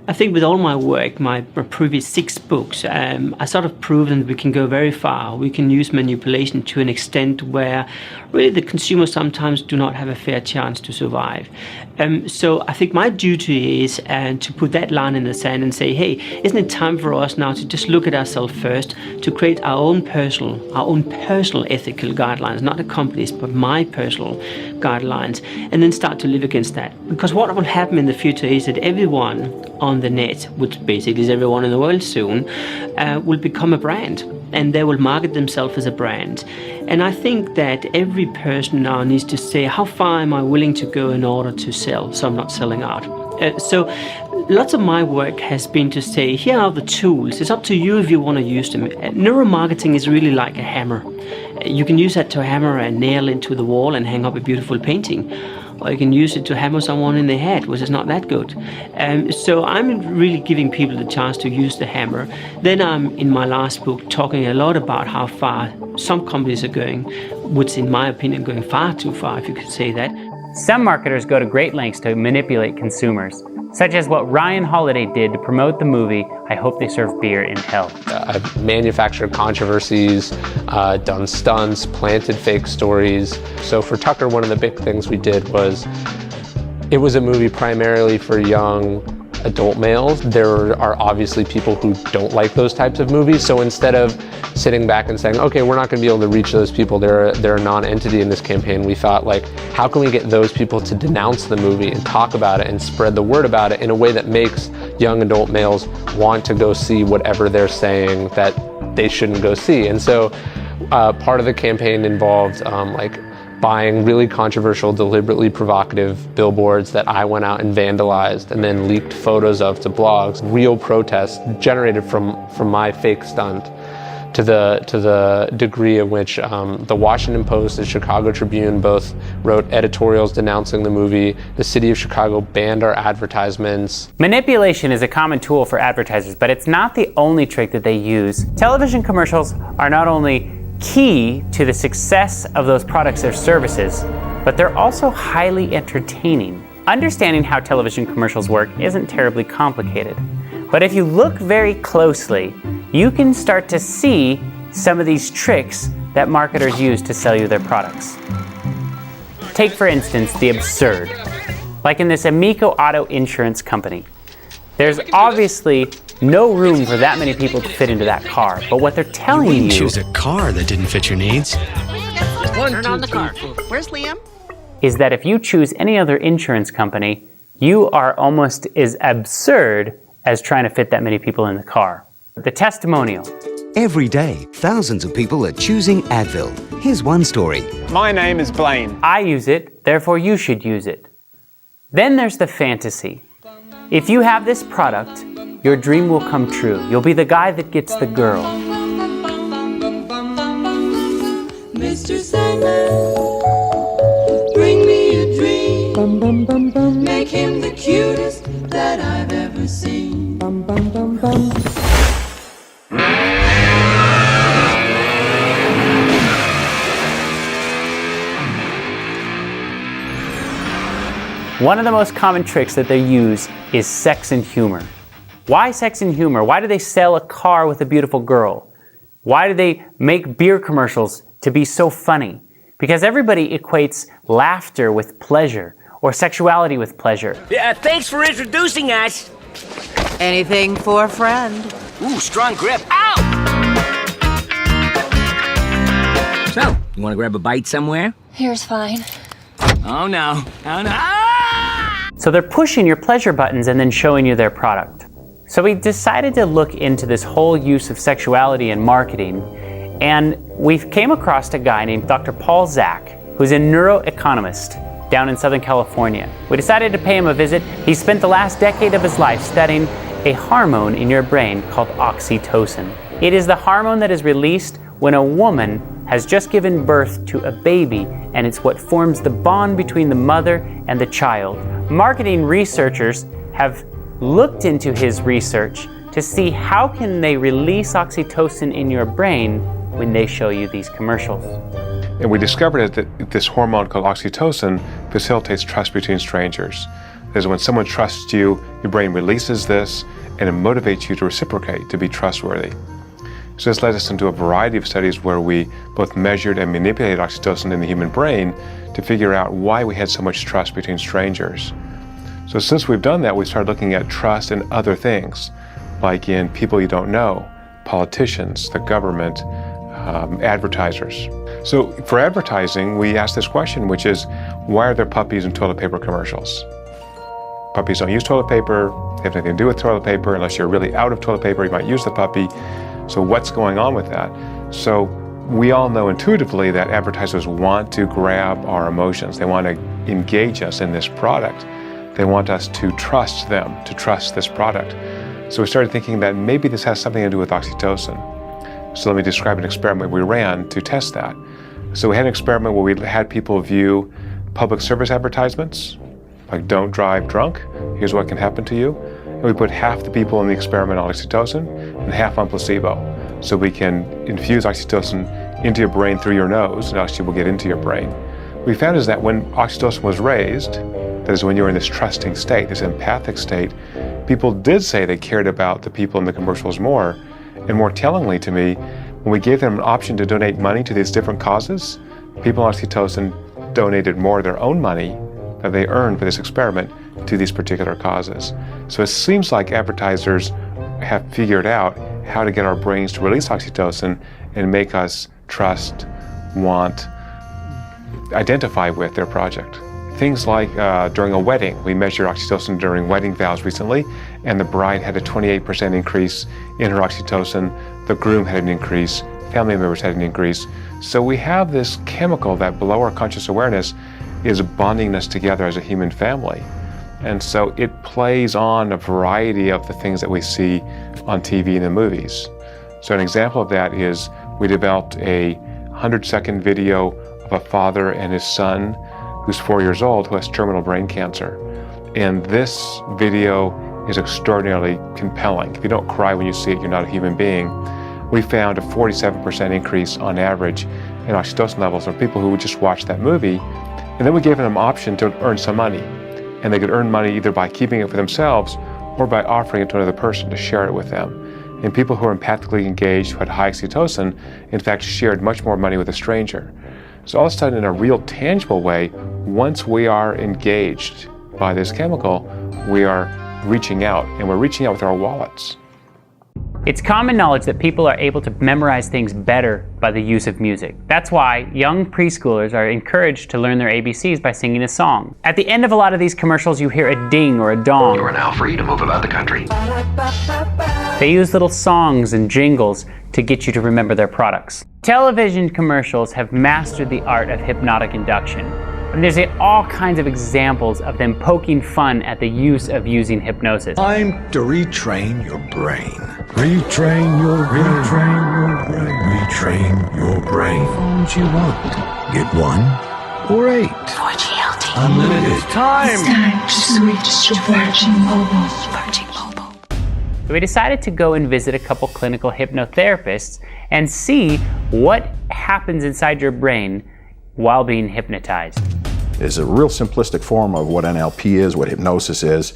I think with all my work, my previous 6 books, I sort of proven that we can go very far. We can use manipulation to an extent where really the consumers sometimes do not have a fair chance to survive. So I think my duty is to put that line in the sand and say, hey, isn't it time for us now to just look at ourselves first, to create our own personal ethical guidelines, not the company's, but my personal guidelines, and then start to live against that. Because what will happen in the future is that everyone on the net, which basically is everyone in the world soon, will become a brand, and they will market themselves as a brand. And I think that every person now needs to say, how far am I willing to go in order to sell, so I'm not selling out? So lots of my work has been to say, here are the tools. It's up to you if you want to use them. Neuromarketing is really like a hammer. You can use that to hammer a nail into the wall and hang up a beautiful painting. Or you can use it to hammer someone in the head, which is not that good. So I'm really giving people the chance to use the hammer. Then I'm, in my last book, talking a lot about how far some companies are going, which in my opinion going far too far, if you could say that. Some marketers go to great lengths to manipulate consumers, such as what Ryan Holiday did to promote the movie I Hope They Serve Beer in Hell. I've manufactured controversies, done stunts, planted fake stories. So for Tucker, one of the big things we did was, it was a movie primarily for young adult males. There are obviously people who don't like those types of movies. So instead of sitting back and saying, okay, we're not going to be able to reach those people, they're a non-entity in this campaign, we thought, like, how can we get those people to denounce the movie and talk about it and spread the word about it in a way that makes young adult males want to go see whatever they're saying that they shouldn't go see. And so part of the campaign involved buying really controversial, deliberately provocative billboards that I went out and vandalized and then leaked photos of to blogs, real protests generated from my fake stunt. to the degree of which the Washington Post and Chicago Tribune both wrote editorials denouncing the movie. The city of Chicago banned our advertisements. Manipulation is a common tool for advertisers, but it's not the only trick that they use. Television commercials are not only key to the success of those products or services, but they're also highly entertaining. Understanding how television commercials work isn't terribly complicated, but if you look very closely, you can start to see some of these tricks that marketers use to sell you their products. Take, for instance, the absurd. Like in this Amico Auto Insurance Company. There's obviously no room for that many people to fit into that car, but what they're telling you... choose a car that didn't fit your needs. Turn on the car. Where's Liam? ...is that if you choose any other insurance company, you are almost as absurd as trying to fit that many people in the car. The testimonial. Every day, thousands of people are choosing Advil. Here's one story. My name is Blaine. I use it, therefore you should use it. Then there's the fantasy. If you have this product, your dream will come true. You'll be the guy that gets the girl. Mr. Sandman, bring me a dream. Bum, bum, bum, bum. Make him the cutest that I've ever seen. Bum, bum, bum, bum. One of the most common tricks that they use is sex and humor. Why sex and humor? Why do they sell a car with a beautiful girl? Why do they make beer commercials to be so funny? Because everybody equates laughter with pleasure or sexuality with pleasure. Yeah, thanks for introducing us. Anything for a friend. Ooh, strong grip. Ow! So, you want to grab a bite somewhere? Here's fine. Oh no. Oh no. So they're pushing your pleasure buttons and then showing you their product. So we decided to look into this whole use of sexuality in marketing, and we came across a guy named Dr. Paul Zak, who's a neuroeconomist down in Southern California. We decided to pay him a visit. He spent the last decade of his life studying a hormone in your brain called oxytocin. It is the hormone that is released when a woman has just given birth to a baby, and it's what forms the bond between the mother and the child. Marketing researchers have looked into his research to see how can they release oxytocin in your brain when they show you these commercials. And we discovered that this hormone called oxytocin facilitates trust between strangers. That is, when someone trusts you, your brain releases this and it motivates you to reciprocate, to be trustworthy. So this led us into a variety of studies where we both measured and manipulated oxytocin in the human brain to figure out why we had so much trust between strangers. So since we've done that, we started looking at trust in other things, like in people you don't know, politicians, the government, advertisers. So for advertising, we asked this question, which is, why are there puppies in toilet paper commercials? Puppies don't use toilet paper, they have nothing to do with toilet paper. Unless you're really out of toilet paper, you might use the puppy. So what's going on with that? So we all know intuitively that advertisers want to grab our emotions. They want to engage us in this product. They want us to trust them, to trust this product. So we started thinking that maybe this has something to do with oxytocin. So let me describe an experiment we ran to test that. So we had an experiment where we had people view public service advertisements, like don't drive drunk, here's what can happen to you. And we put half the people in the experiment on oxytocin and half on placebo. So we can infuse oxytocin into your brain through your nose, and actually will get into your brain. What we found is that when oxytocin was raised, that is when you're in this trusting state, this empathic state, people did say they cared about the people in the commercials more. And more tellingly to me, when we gave them an option to donate money to these different causes, people on oxytocin donated more of their own money that they earned for this experiment to these particular causes. So it seems like advertisers have figured out how to get our brains to release oxytocin and make us trust, want, identify with their project. Things like during a wedding, we measured oxytocin during wedding vows recently, and the bride had a 28% increase in her oxytocin, the groom had an increase, family members had an increase. So we have this chemical that below our conscious awareness is bonding us together as a human family. And so it plays on a variety of the things that we see on TV and the movies. So an example of that is we developed a 100-second video of a father and his son who's 4 years old who has terminal brain cancer. And this video is extraordinarily compelling. If you don't cry when you see it, you're not a human being. We found a 47% increase on average in oxytocin levels for people who would just watch that movie. And then we gave them an option to earn some money. And they could earn money either by keeping it for themselves or by offering it to another person to share it with them. And people who are empathically engaged, who had high oxytocin, in fact shared much more money with a stranger. So all of a sudden, in a real tangible way, once we are engaged by this chemical, we are reaching out, and we're reaching out with our wallets. It's common knowledge that people are able to memorize things better by the use of music. That's why young preschoolers are encouraged to learn their ABCs by singing a song. At the end of a lot of these commercials, you hear a ding or a dong. You are now free to move about the country. They use little songs and jingles to get you to remember their products. Television commercials have mastered the art of hypnotic induction. And there's all kinds of examples of them poking fun at the use of using hypnosis. Time to retrain your brain. Retrain your brain. Retrain your brain. Phones you want. Get 1 or 8. 4GLT. Unlimited time. It's time to switch to Virgin Mobile. Virgin Mobile. So we decided to go and visit a couple clinical hypnotherapists and see what happens inside your brain while being hypnotized. Is a real simplistic form of what NLP is, what hypnosis is.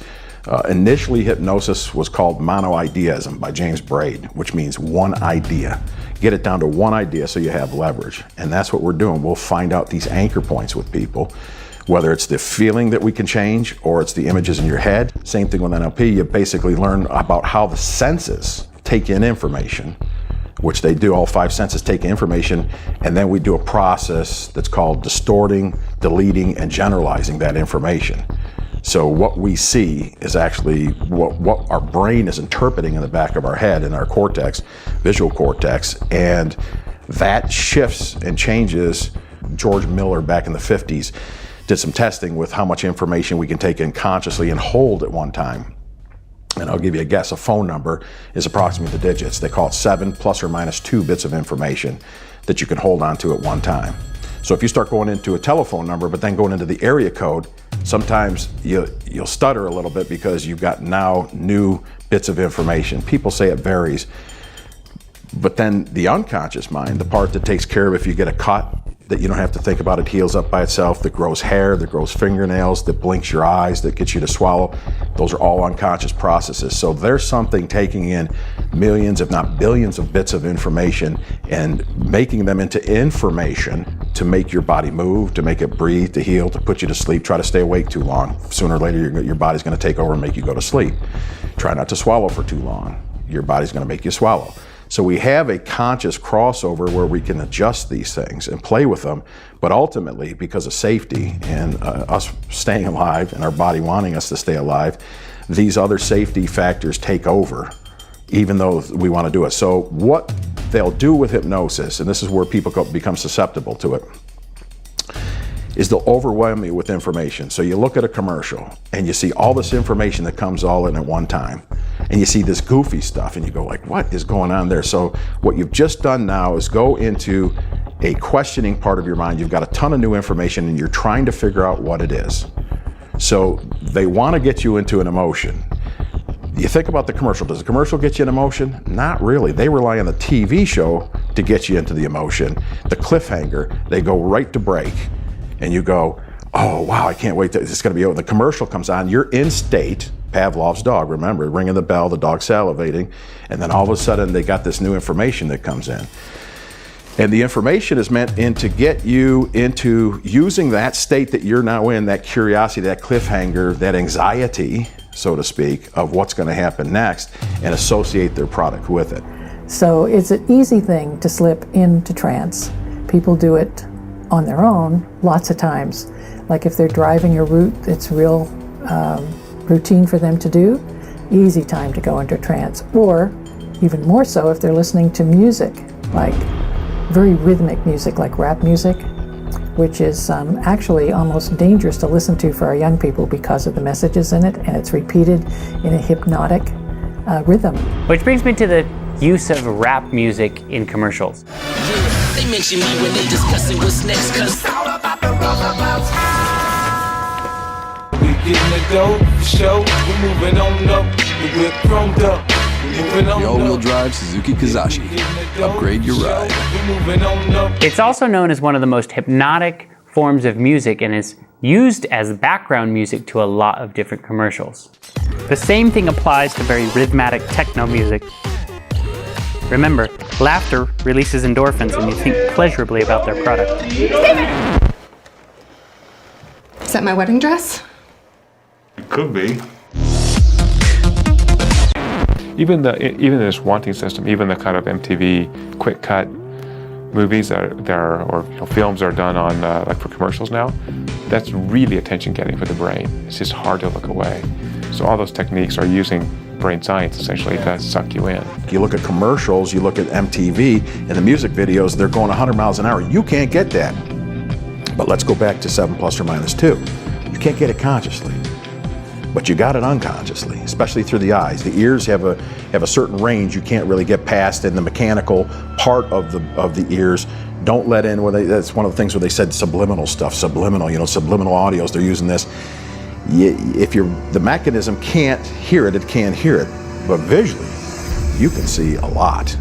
Initially, hypnosis was called monoideism by James Braid, which means one idea. Get it down to one idea so you have leverage. And that's what we're doing. We'll find out these anchor points with people, whether it's the feeling that we can change or it's the images in your head. Same thing with NLP. You basically learn about how the senses take in information, which they do, all 5 senses take information, and then we do a process that's called distorting, deleting, and generalizing that information. So what we see is actually what our brain is interpreting in the back of our head, in our cortex, visual cortex, and that shifts and changes. George Miller back in the 50s did some testing with how much information we can take in consciously and hold at one time. And I'll give you a guess, a phone number is approximately the digits. They call it 7 plus or minus 2 bits of information that you can hold on to at one time. So if you start going into a telephone number, but then going into the area code, sometimes you'll stutter a little bit because you've got now new bits of information. People say it varies. But then the unconscious mind, the part that takes care of if you get a cut, that you don't have to think about, it heals up by itself, that grows hair, that grows fingernails, that blinks your eyes, that gets you to swallow. Those are all unconscious processes. So there's something taking in millions, if not billions of bits of information and making them into information to make your body move, to make it breathe, to heal, to put you to sleep. Try to stay awake too long. Sooner or later, your body's gonna take over and make you go to sleep. Try not to swallow for too long. Your body's gonna make you swallow. So we have a conscious crossover where we can adjust these things and play with them, but ultimately, because of safety and us staying alive and our body wanting us to stay alive, these other safety factors take over, even though we want to do it. So what they'll do with hypnosis, and this is where people become susceptible to it, is they'll overwhelm you with information. So you look at a commercial and you see all this information that comes all in at one time. And you see this goofy stuff and you go like, what is going on there? So what you've just done now is go into a questioning part of your mind. You've got a ton of new information and you're trying to figure out what it is. So they want to get you into an emotion. You think about the commercial. Does the commercial get you an emotion? Not really. They rely on the TV show to get you into the emotion. The cliffhanger, they go right to break. And you go, oh, wow, I can't wait. This is going to be over. The commercial comes on. You're in state. Pavlov's dog, remember, ringing the bell, the dog salivating. And then all of a sudden, they got this new information that comes in. And the information is meant to get you into using that state that you're now in, that curiosity, that cliffhanger, that anxiety, so to speak, of what's going to happen next, and associate their product with it. So it's an easy thing to slip into trance. People do it on their own lots of times. Like if they're driving a route that's real routine for them to do, easy time to go into trance. Or even more so if they're listening to music, like very rhythmic music, like rap music, which is actually almost dangerous to listen to for our young people because of the messages in it, and it's repeated in a hypnotic rhythm. Which brings me to the use of rap music in commercials. They mention me when they discussing what's next, cause it's all about the roundabouts. We getting the dough for show. We're moving on up. We're chromed up. The all-wheel drive Suzuki Kizashi. Upgrade your ride. It's also known as one of the most hypnotic forms of music and is used as background music to a lot of different commercials. The same thing applies to very rhythmic techno music. Remember, laughter releases endorphins and you think pleasurably about their product. Is that my wedding dress? It could be. Even this wanting system, even the kind of MTV quick cut movies or films are done on like for commercials now, that's really attention getting for the brain. It's just hard to look away. So all those techniques are using brain science essentially to suck you in. You look at commercials, you look at MTV, and the music videos, they're going 100 miles an hour. You can't get that. But let's go back to 7 ± 2. You can't get it consciously, but you got it unconsciously, especially through the eyes. The ears have a certain range you can't really get past, and the mechanical part of the ears don't let in. That's one of the things where they said subliminal stuff, subliminal audios. They're using this. If the mechanism can't hear it, it can't hear it, but visually, you can see a lot.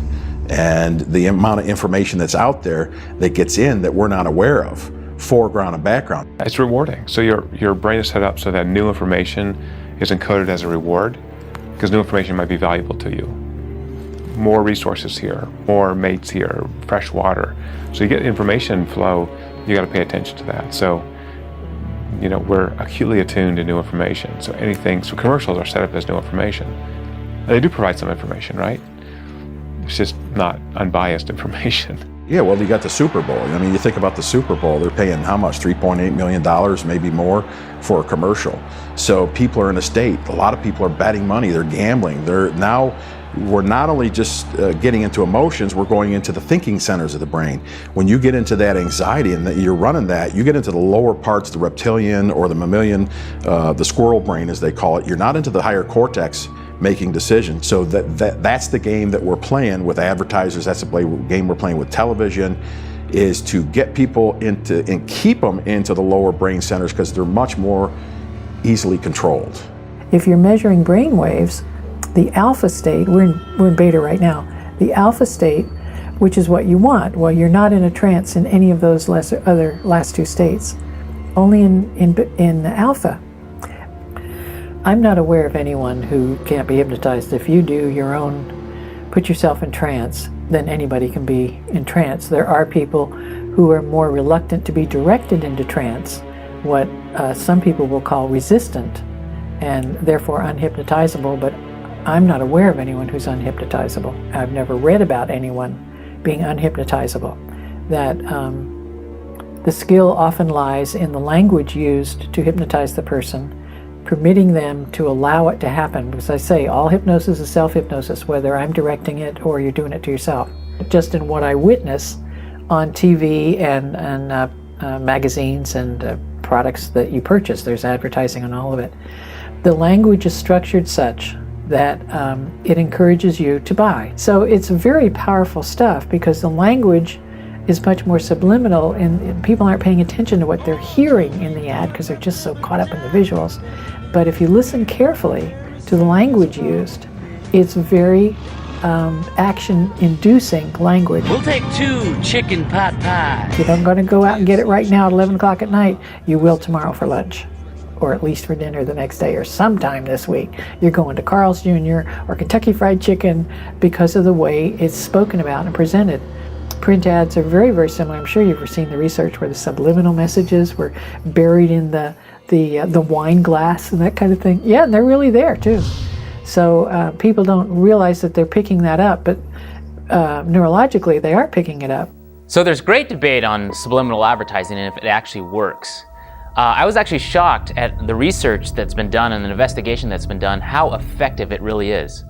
And the amount of information that's out there that gets in that we're not aware of, foreground and background. It's rewarding. So your brain is set up so that new information is encoded as a reward, because new information might be valuable to you. More resources here, more mates here, fresh water. So you get information flow, you got to pay attention to that. So, we're acutely attuned to new information. So commercials are set up as new information. And they do provide some information, right? It's just not unbiased information. Yeah, well, you got the Super Bowl. I mean, you think about the Super Bowl, they're paying how much? $3.8 million, maybe more, for a commercial. So people are in a state. A lot of people are betting money. They're gambling. We're not only just getting into emotions, we're going into the thinking centers of the brain. When you get into that anxiety and that you're running that, you get into the lower parts, the reptilian or the mammalian, the squirrel brain as they call it. You're not into the higher cortex making decisions. So that's the game that we're playing with advertisers. That's the game we're playing with television, is to get people into and keep them into the lower brain centers because they're much more easily controlled. If you're measuring brain waves, the alpha state, we're in beta right now, the alpha state, which is what you want, well, you're not in a trance in any of those other last two states, only in alpha. I'm not aware of anyone who can't be hypnotized. If you do your own, put yourself in trance, then anybody can be in trance. There are people who are more reluctant to be directed into trance, what some people will call resistant, and therefore unhypnotizable, but I'm not aware of anyone who's unhypnotizable. I've never read about anyone being unhypnotizable. That the skill often lies in the language used to hypnotize the person, permitting them to allow it to happen. Because I say, all hypnosis is self-hypnosis, whether I'm directing it or you're doing it to yourself. Just in what I witness on TV and magazines and products that you purchase, there's advertising on all of it. The language is structured such that it encourages you to buy. So it's very powerful stuff because the language is much more subliminal and people aren't paying attention to what they're hearing in the ad because they're just so caught up in the visuals. But if you listen carefully to the language used, it's very action-inducing language. We'll take 2 chicken pot pies. If you're not going to go out and get it right now at 11 o'clock at night, you will tomorrow for lunch, or at least for dinner the next day, or sometime this week. You're going to Carl's Jr. or Kentucky Fried Chicken because of the way it's spoken about and presented. Print ads are very, very similar. I'm sure you've seen the research where the subliminal messages were buried in the wine glass and that kind of thing. Yeah, and they're really there too. So people don't realize that they're picking that up, but neurologically they are picking it up. So there's great debate on subliminal advertising and if it actually works. I was actually shocked at the research that's been done and the investigation that's been done, how effective it really is.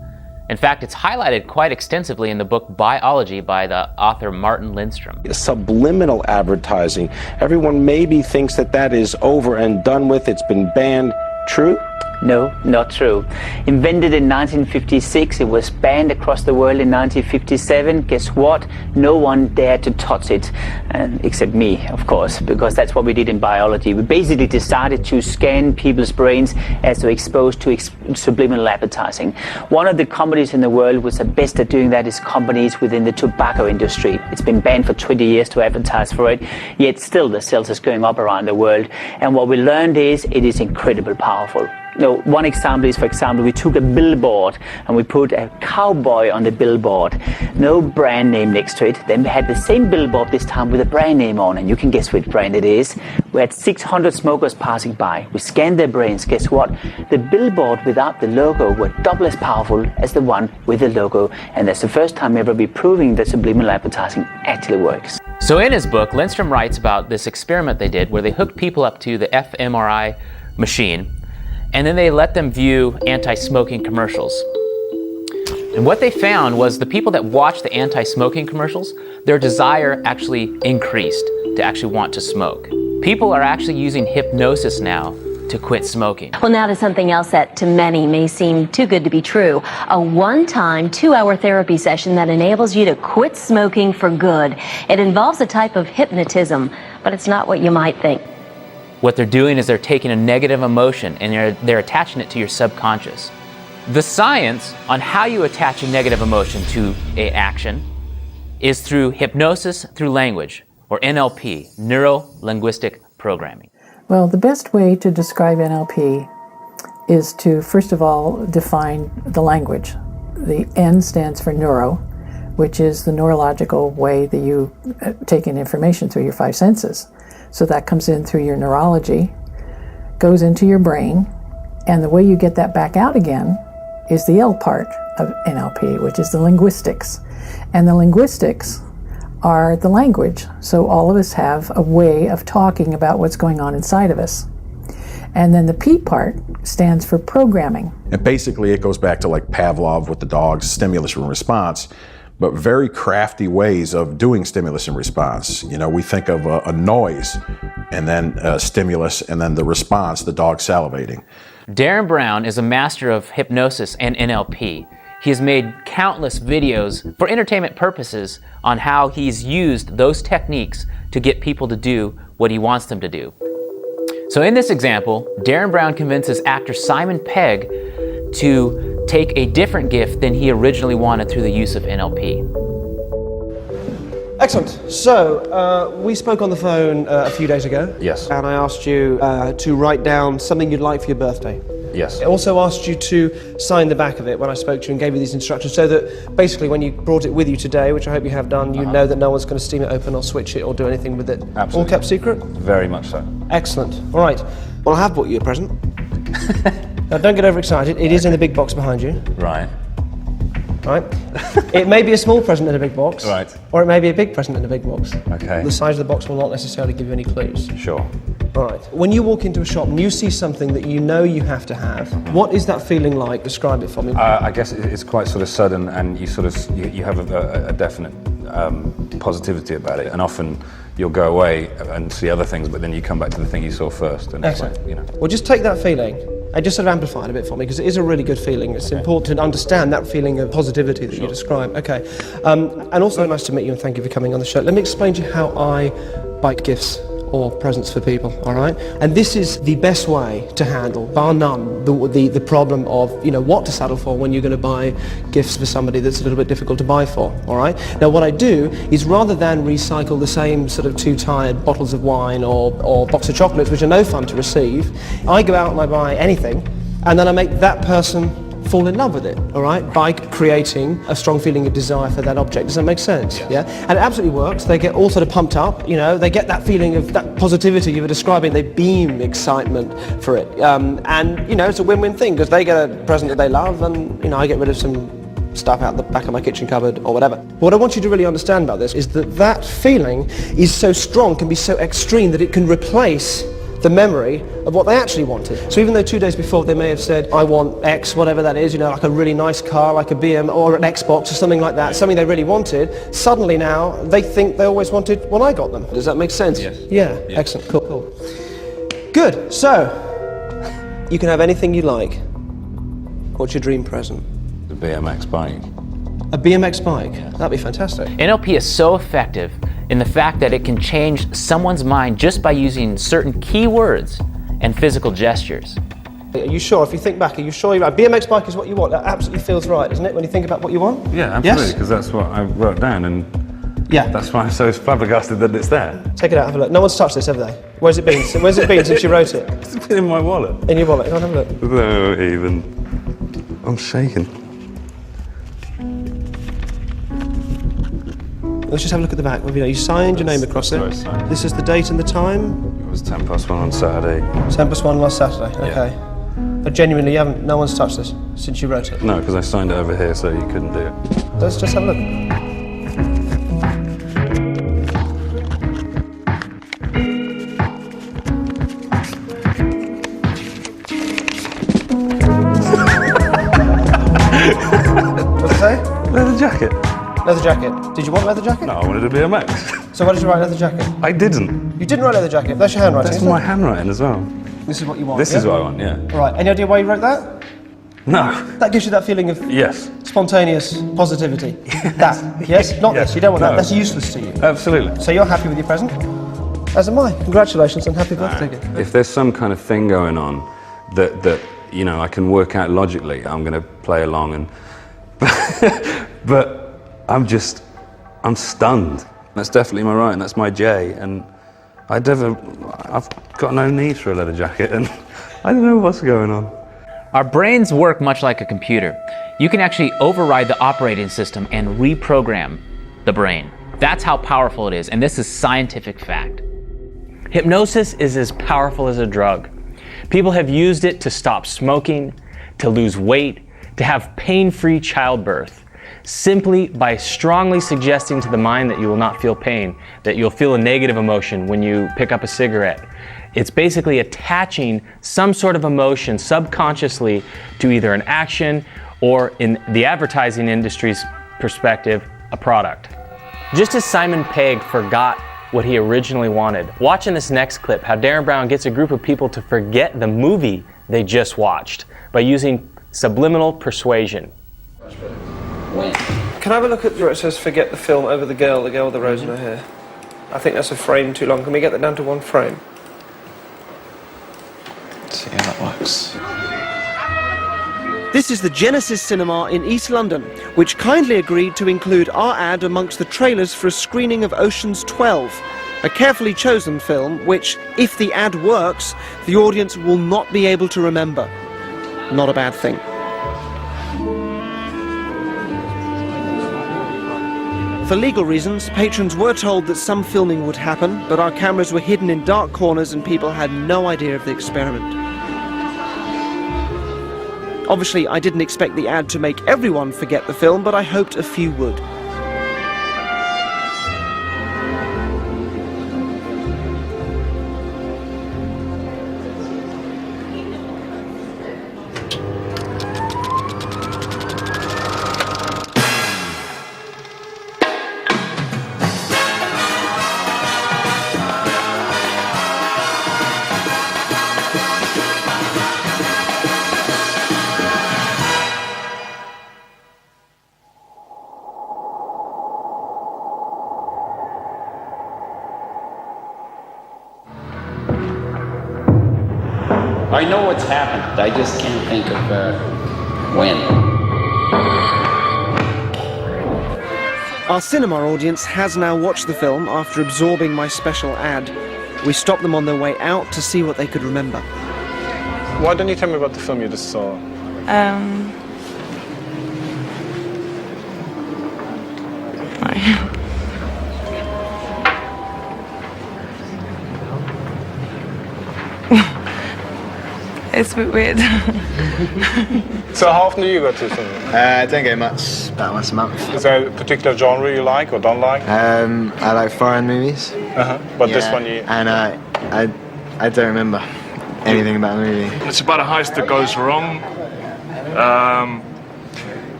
In fact, it's highlighted quite extensively in the book Biology by the author Martin Lindstrom. Subliminal advertising. Everyone maybe thinks that is over and done with. It's been banned. True? No, not true. Invented in 1956, it was banned across the world in 1957. Guess what? No one dared to touch it, except me, of course, because that's what we did in biology. We basically decided to scan people's brains as they're exposed to subliminal advertising. One of the companies in the world which are best at doing that is companies within the tobacco industry. It's been banned for 20 years to advertise for it, yet still the sales is going up around the world. And what we learned is it is incredibly powerful. One example is, for example, we took a billboard and we put a cowboy on the billboard. No brand name next to it. Then we had the same billboard this time with a brand name on, and you can guess which brand it is. We had 600 smokers passing by. We scanned their brains. Guess what? The billboard without the logo were double as powerful as the one with the logo. And that's the first time ever we're proving that subliminal advertising actually works. So in his book, Lindstrom writes about this experiment they did where they hooked people up to the fMRI machine, and then they let them view anti-smoking commercials. And what they found was the people that watched the anti-smoking commercials, their desire actually increased to actually want to smoke. People are actually using hypnosis now to quit smoking. Well, now to something else that to many may seem too good to be true. A one-time 2-hour therapy session that enables you to quit smoking for good. It involves a type of hypnotism, but it's not what you might think. What they're doing is they're taking a negative emotion and they're attaching it to your subconscious. The science on how you attach a negative emotion to an action is through hypnosis through language, or NLP, Neuro-Linguistic Programming. Well, the best way to describe NLP is to, first of all, define the language. The N stands for neuro, which is the neurological way that you take in information through your 5 senses. So that comes in through your neurology, goes into your brain, and the way you get that back out again is the L part of NLP, which is the linguistics. And the linguistics are the language. So all of us have a way of talking about what's going on inside of us. And then the P part stands for programming. And basically it goes back to like Pavlov with the dogs, stimulus and response, but very crafty ways of doing stimulus and response. You know, we think of a noise and then a stimulus and then the response, the dog salivating. Darren Brown is a master of hypnosis and NLP. He has made countless videos for entertainment purposes on how he's used those techniques to get people to do what he wants them to do. So in this example, Darren Brown convinces actor Simon Pegg to take a different gift than he originally wanted through the use of NLP. Excellent. So, we spoke on the phone a few days ago. Yes. And I asked you to write down something you'd like for your birthday. Yes. I also asked you to sign the back of it when I spoke to you and gave you these instructions so that basically when you brought it with you today, which I hope you have done, you know that no one's going to steam it open or switch it or do anything with it. Absolutely. All kept secret? Very much so. Excellent. All right. Well, I have bought you a present. Now, don't get overexcited. It is in the big box behind you. Right. Right? It may be a small present in a big box. Right. Or it may be a big present in a big box. Okay. The size of the box will not necessarily give you any clues. Sure. All right. When you walk into a shop and you see something that you know you have to have, what is that feeling like? Describe it for me. I guess it's quite sort of sudden, and you sort of you have a definite positivity about it, and often you'll go away and see other things, but then you come back to the thing you saw first, and it's like, you know. Well, just take that feeling and just sort of amplify it a bit for me, because it is a really good feeling. It's important to understand that feeling of positivity that you describe. Okay. And also nice to meet you, and thank you for coming on the show. Let me explain to you how I buy gifts or presents for people, all right? And this is the best way to handle, bar none, the problem of, you know, what to settle for when you're going to buy gifts for somebody that's a little bit difficult to buy for, all right? Now, what I do is rather than recycle the same sort of 2 tired bottles of wine or box of chocolates, which are no fun to receive, I go out and I buy anything, and then I make that person fall in love with it, all right, by creating a strong feeling of desire for that object. Does that make sense? Yeah. And it absolutely works. They get all sort of pumped up, you know, they get that feeling of that positivity you were describing, they beam excitement for it. And, you know, it's a win-win thing, because they get a present that they love, and, you know, I get rid of some stuff out the back of my kitchen cupboard or whatever. What I want you to really understand about this is that that feeling is so strong, can be so extreme, that it can replace the memory of what they actually wanted. So even though 2 days before they may have said, I want X, whatever that is, you know, like a really nice car, like a BM or an Xbox or something like that, something they really wanted, suddenly now they think they always wanted what I got them. Does that make sense? Yes. Yeah. Yes. Excellent. Cool. Good. So, you can have anything you like. What's your dream present? The BMX bike. A BMX bike? That'd be fantastic. NLP is so effective in the fact that it can change someone's mind just by using certain keywords and physical gestures. Are you sure? If you think back, are you sure you're right? BMX bike is what you want. That absolutely feels right, doesn't it, when you think about what you want? Yeah, absolutely, because that's what I wrote down, and yeah, that's why I'm so flabbergasted that it's there. Take it out, have a look. No one's touched this, have they? Where's it been? Where's it been since you wrote it? It's been in my wallet. In your wallet? Go on, have a look. No, even. I'm shaking. Let's just have a look at the back. You signed your name across it. This is the date and the time? It was 1:10 on Saturday. 1:10 last Saturday, okay. But genuinely, no one's touched this since you wrote it? No, because I signed it over here so you couldn't do it. Let's just have a look. What's it say? Leather jacket. Leather jacket. Did you want leather jacket? No, I wanted a BMX. So why did you write leather jacket? I didn't. You didn't write leather jacket? That's your handwriting, That's isn't my it? handwriting as well. This is what you want, This is what I want, yeah. Right, any idea why you wrote that? No. That gives you that feeling of Yes. spontaneous positivity. That, yes? Not this, you don't want that, that's useless to you. Absolutely. So you're happy with your present? As am I. Congratulations and happy birthday again. If there's some kind of thing going on that you know, I can work out logically, I'm going to play along and... but I'm stunned. That's definitely my right, and that's my J, and I've got no need for a leather jacket, and I don't know what's going on. Our brains work much like a computer. You can actually override the operating system and reprogram the brain. That's how powerful it is, and this is scientific fact. Hypnosis is as powerful as a drug. People have used it to stop smoking, to lose weight, to have pain-free childbirth, simply by strongly suggesting to the mind that you will not feel pain, that you'll feel a negative emotion when you pick up a cigarette. It's basically attaching some sort of emotion subconsciously to either an action or, in the advertising industry's perspective, a product. Just as Simon Pegg forgot what he originally wanted, watch in this next clip how Darren Brown gets a group of people to forget the movie they just watched by using subliminal persuasion. Can I have a look at where it says forget the film over the girl with the rose in her hair? I think that's a frame too long. Can we get that down to one frame? Let's see how that works. This is the Genesis Cinema in East London, which kindly agreed to include our ad amongst the trailers for a screening of Ocean's 12, a carefully chosen film which, if the ad works, the audience will not be able to remember. Not a bad thing. For legal reasons, patrons were told that some filming would happen, but our cameras were hidden in dark corners and people had no idea of the experiment. Obviously, I didn't expect the ad to make everyone forget the film, but I hoped a few would. I know what's happened. I just can't think of when. Our cinema audience has now watched the film after absorbing my special ad. We stopped them on their way out to see what they could remember. Why don't you tell me about the film you just saw? It's a bit weird. So how often do you go to the cinema? I don't go much, about once a month. Is there a particular genre you like or don't like? I like foreign movies. But this one you... And I don't remember anything about the movie. It's about a heist that goes wrong.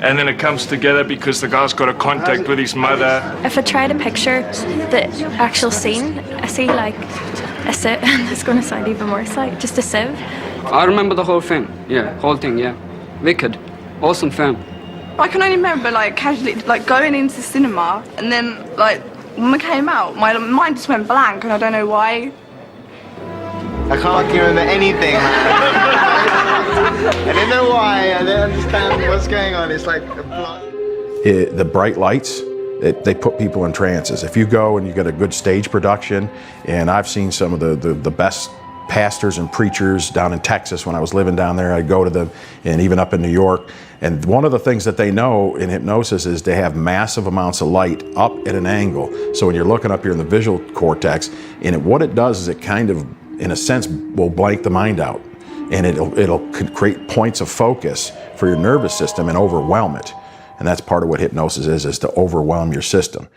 And then it comes together because the guy's got a contact with his mother. If I try to picture the actual scene, I see like a sieve, it's going to sound even worse, like just a sieve, I remember the whole thing. Yeah, whole thing, yeah. Wicked. Awesome film. I can only remember like casually like going into the cinema and then like when we came out, my mind just went blank and I don't know why. I can't remember anything, man. I don't know why. I don't understand what's going on. It's like a block. The bright lights, they put people in trances. If you go and you get a good stage production, and I've seen some of the best pastors and preachers down in Texas when I was living down there, I'd go to them, and even up in New York. And one of the things that they know in hypnosis is they have massive amounts of light up at an angle. So when you're looking up here in the visual cortex, and what it does is it kind of, in a sense, will blank the mind out. And it'll create points of focus for your nervous system and overwhelm it. And that's part of what hypnosis is to overwhelm your system.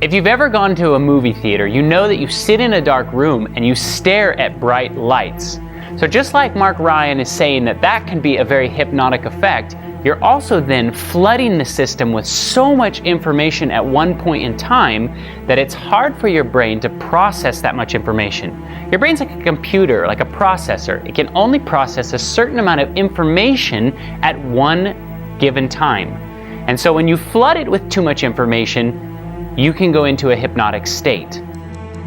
If you've ever gone to a movie theater, you know that you sit in a dark room and you stare at bright lights. So just like Mark Ryan is saying that can be a very hypnotic effect, you're also then flooding the system with so much information at one point in time that it's hard for your brain to process that much information. Your brain's like a computer, like a processor. It can only process a certain amount of information at one given time. And so when you flood it with too much information, you can go into a hypnotic state.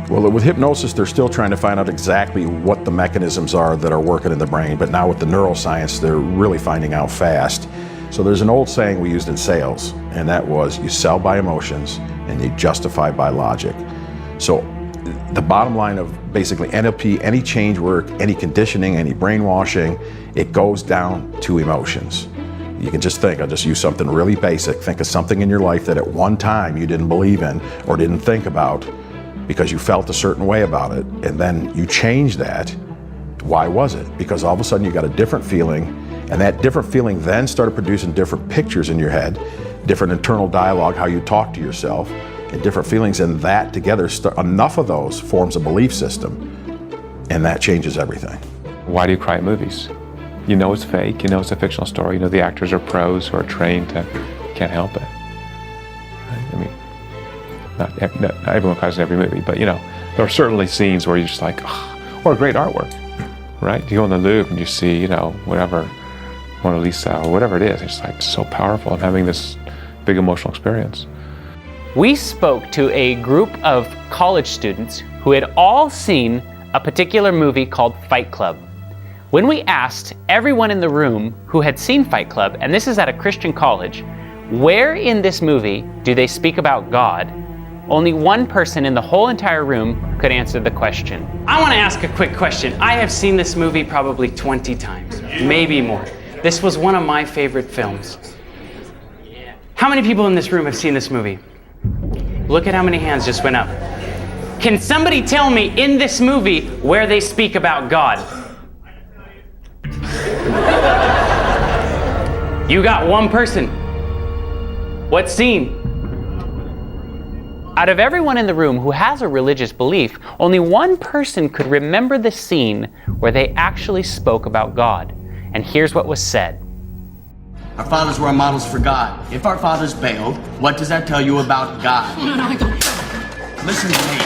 Well, with hypnosis, they're still trying to find out exactly what the mechanisms are that are working in the brain, but now with the neuroscience, they're really finding out fast. So there's an old saying we used in sales, and that was, you sell by emotions and you justify by logic. So the bottom line of basically NLP, any change work, any conditioning, any brainwashing, it goes down to emotions. You can just think, I'll just use something really basic. Think of something in your life that at one time you didn't believe in or didn't think about because you felt a certain way about it, and then you changed that. Why was it? Because all of a sudden you got a different feeling, and that different feeling then started producing different pictures in your head, different internal dialogue, how you talk to yourself, and different feelings, and that together, enough of those forms a belief system, and that changes everything. Why do you cry at movies? You know it's fake, you know it's a fictional story, you know the actors are pros who are trained to, can't help it. I mean, not everyone cries in every movie, but you know, there are certainly scenes where you're just like, oh, or great artwork, right? You go in the Louvre and you see, you know, whatever, Mona Lisa or whatever it is, it's like so powerful and having this big emotional experience. We spoke to a group of college students who had all seen a particular movie called Fight Club. When we asked everyone in the room who had seen Fight Club, and this is at a Christian college, where in this movie do they speak about God, only one person in the whole entire room could answer the question. I want to ask a quick question. I have seen this movie probably 20 times, maybe more. This was one of my favorite films. How many people in this room have seen this movie? Look at how many hands just went up. Can somebody tell me in this movie where they speak about God? You got one person. What scene? Out of everyone in the room who has a religious belief, only one person could remember the scene where they actually spoke about God. And here's what was said. Our fathers were our models for God. If our fathers bailed, what does that tell you about God? No, I don't. Listen to me.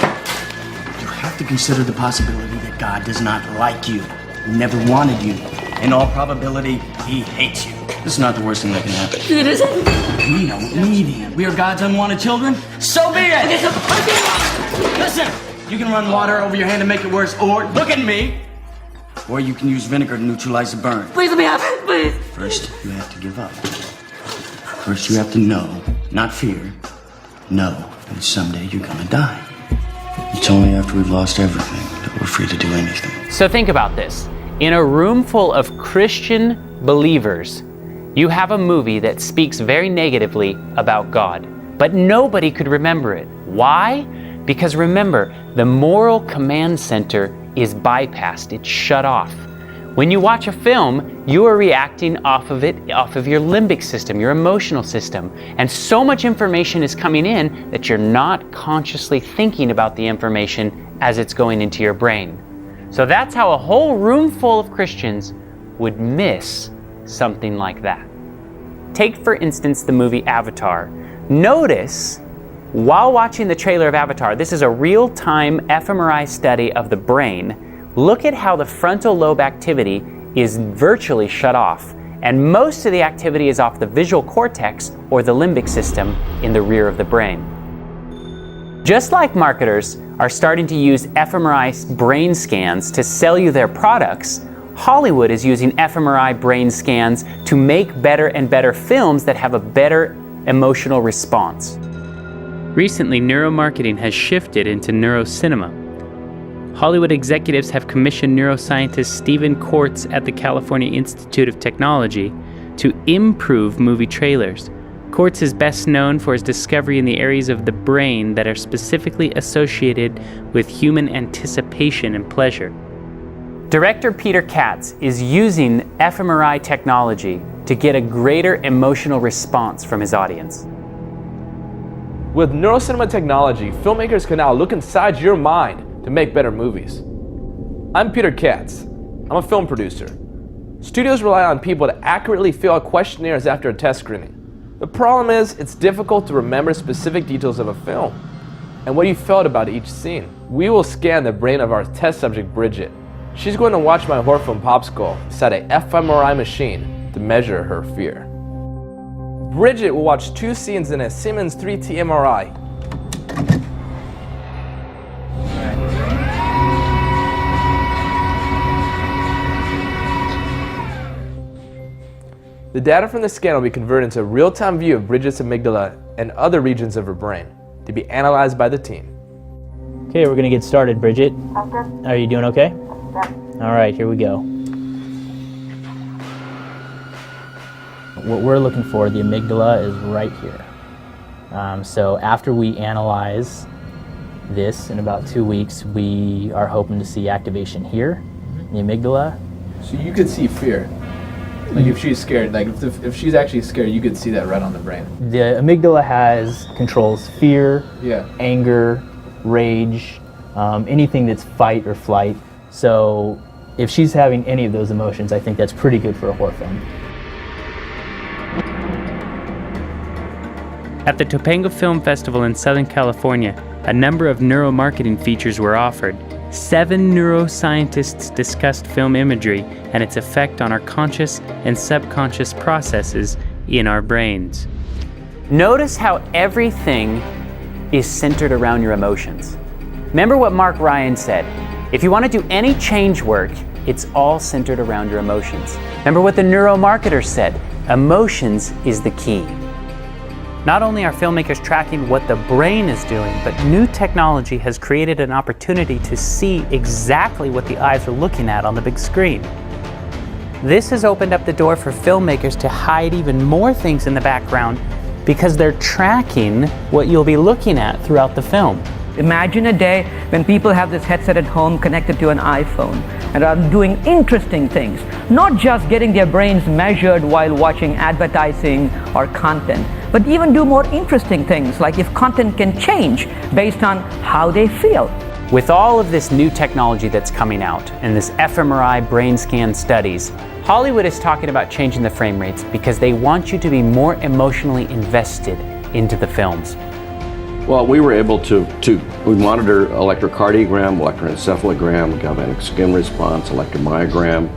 You have to consider the possibility that God does not like you. He never wanted you. In all probability, he hates you. This is not the worst thing that can happen. It isn't. We don't need him. We are God's unwanted children. So be it. Listen, you can run water over your hand to make it worse, or look at me. Or you can use vinegar to neutralize the burn. Please let me have it, please. First, you have to give up. First, you have to know, not fear, know that someday you're gonna die. It's only after we've lost everything that we're free to do anything. So think about this. In a room full of Christian believers, you have a movie that speaks very negatively about God, but nobody could remember it. Why? Because remember, the moral command center is bypassed, it's shut off. When you watch a film, you are reacting off of your limbic system, your emotional system. And so much information is coming in that you're not consciously thinking about the information as it's going into your brain. So that's how a whole room full of Christians would miss something like that. Take, for instance, the movie Avatar. Notice, while watching the trailer of Avatar, this is a real-time fMRI study of the brain. Look at how the frontal lobe activity is virtually shut off, and most of the activity is off the visual cortex or the limbic system in the rear of the brain. Just like marketers are starting to use fMRI brain scans to sell you their products, Hollywood is using fMRI brain scans to make better and better films that have a better emotional response. Recently, neuromarketing has shifted into neurocinema. Hollywood executives have commissioned neuroscientist Stephen Kortz at the California Institute of Technology to improve movie trailers. Kortz is best known for his discovery in the areas of the brain that are specifically associated with human anticipation and pleasure. Director Peter Katz is using fMRI technology to get a greater emotional response from his audience. With neurocinema technology, filmmakers can now look inside your mind to make better movies. I'm Peter Katz. I'm a film producer. Studios rely on people to accurately fill out questionnaires after a test screening. The problem is, it's difficult to remember specific details of a film and what you felt about each scene. We will scan the brain of our test subject, Bridget. She's going to watch my horror film Popsicle inside a fMRI machine to measure her fear. Bridget will watch 2 scenes in a Siemens 3T MRI. The data from the scan will be converted into a real-time view of Bridget's amygdala and other regions of her brain to be analyzed by the team. Okay, we're gonna get started, Bridget. Are you doing okay? All right, here we go. What we're looking for, the amygdala, is right here. So after we analyze this in about 2 weeks, we are hoping to see activation here, the amygdala. So you could see fear. Like if she's scared, like if she's actually scared, you could see that right on the brain. The amygdala controls fear, Yeah. anger, rage, anything that's fight or flight. So if she's having any of those emotions, I think that's pretty good for a horror film. At the Topanga Film Festival in Southern California, a number of neuromarketing features were offered. 7 neuroscientists discussed film imagery and its effect on our conscious and subconscious processes in our brains. Notice how everything is centered around your emotions. Remember what Mark Ryan said, if you want to do any change work, it's all centered around your emotions. Remember what the neuromarketer said, emotions is the key. Not only are filmmakers tracking what the brain is doing, but new technology has created an opportunity to see exactly what the eyes are looking at on the big screen. This has opened up the door for filmmakers to hide even more things in the background because they're tracking what you'll be looking at throughout the film. Imagine a day when people have this headset at home connected to an iPhone and are doing interesting things, not just getting their brains measured while watching advertising or content, but even do more interesting things, like if content can change based on how they feel. With all of this new technology that's coming out and this fMRI brain scan studies, Hollywood is talking about changing the frame rates because they want you to be more emotionally invested into the films. Well, we were able to monitor electrocardiogram, electroencephalogram, galvanic skin response, electromyogram,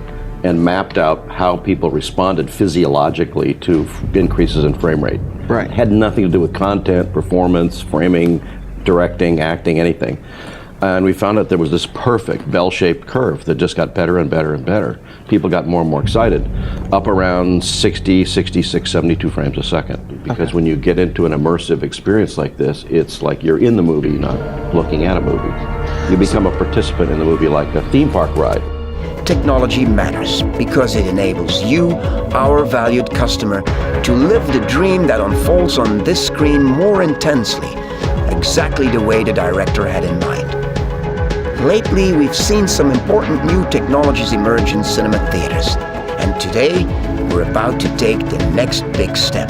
and mapped out how people responded physiologically to increases in frame rate. Right. It had nothing to do with content, performance, framing, directing, acting, anything. And we found out there was this perfect bell-shaped curve that just got better and better and better. People got more and more excited, up around 60, 66, 72 frames a second. Because when you get into an immersive experience like this, it's like you're in the movie, not looking at a movie. You become a participant in the movie like a theme park ride. Technology matters because it enables you, our valued customer, to live the dream that unfolds on this screen more intensely, exactly the way the director had in mind. Lately, we've seen some important new technologies emerge in cinema theaters, and today, we're about to take the next big step.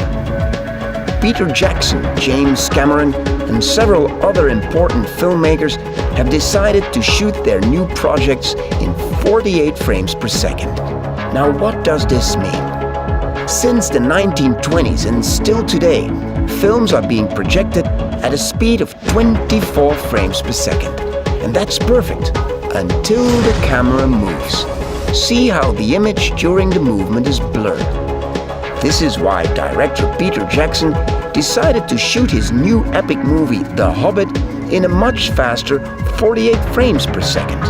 Peter Jackson, James Cameron, and several other important filmmakers have decided to shoot their new projects in 48 frames per second. Now, what does this mean? Since the 1920s and still today, films are being projected at a speed of 24 frames per second. And that's perfect until the camera moves. see how the image during the movement is blurred. This is why director Peter Jackson decided to shoot his new epic movie, The Hobbit, in a much faster 48 frames per second.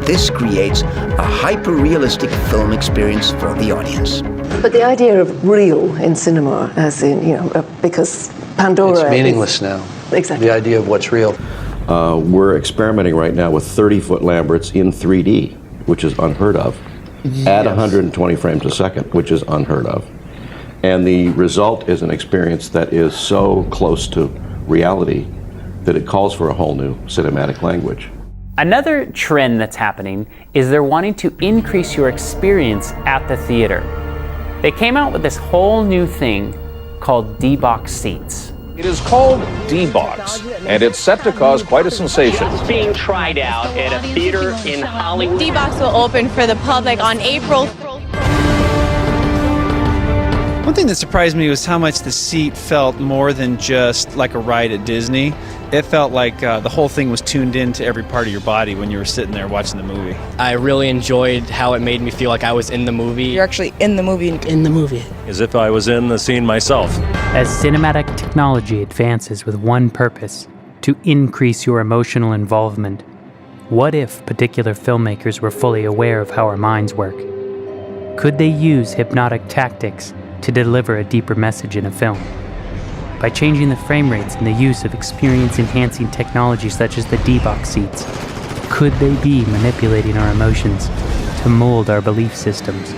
This creates a hyper-realistic film experience for the audience. But the idea of real in cinema, as in, because Pandora... It's meaningless now. Exactly. The idea of what's real. We're experimenting right now with 30-foot Lamberts in 3D, which is unheard of, at 120 frames a second, which is unheard of. And the result is an experience that is so close to reality that it calls for a whole new cinematic language. Another trend that's happening is they're wanting to increase your experience at the theater. They came out with this whole new thing called D-Box seats. It is called D-Box, and it's set to cause quite a sensation. It's being tried out at a theater in Hollywood. D-Box will open for the public on April. One thing that surprised me was how much the seat felt more than just like a ride at Disney. It felt like the whole thing was tuned into every part of your body when you were sitting there watching the movie. I really enjoyed how it made me feel like I was in the movie. You're actually in the movie. In the movie. As if I was in the scene myself. As cinematic technology advances with one purpose, to increase your emotional involvement, what if particular filmmakers were fully aware of how our minds work? Could they use hypnotic tactics to deliver a deeper message in a film? By changing the frame rates and the use of experience-enhancing technology such as the D-Box seats, could they be manipulating our emotions to mold our belief systems?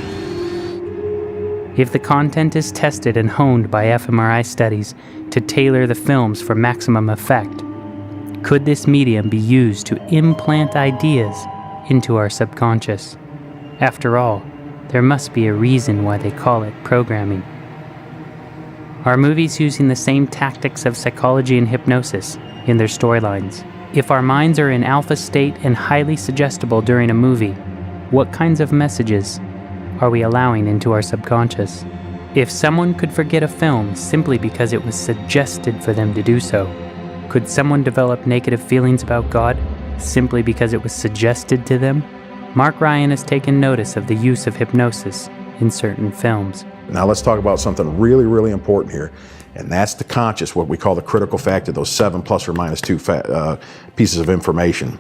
If the content is tested and honed by fMRI studies to tailor the films for maximum effect, could this medium be used to implant ideas into our subconscious? After all, there must be a reason why they call it programming. Are movies using the same tactics of psychology and hypnosis in their storylines? If our minds are in alpha state and highly suggestible during a movie, what kinds of messages are we allowing into our subconscious? If someone could forget a film simply because it was suggested for them to do so, could someone develop negative feelings about God simply because it was suggested to them? Mark Ryan has taken notice of the use of hypnosis in certain films. Now let's talk about something really, really important here, and that's the conscious, what we call the critical factor, those 7 plus or minus 2 pieces of information.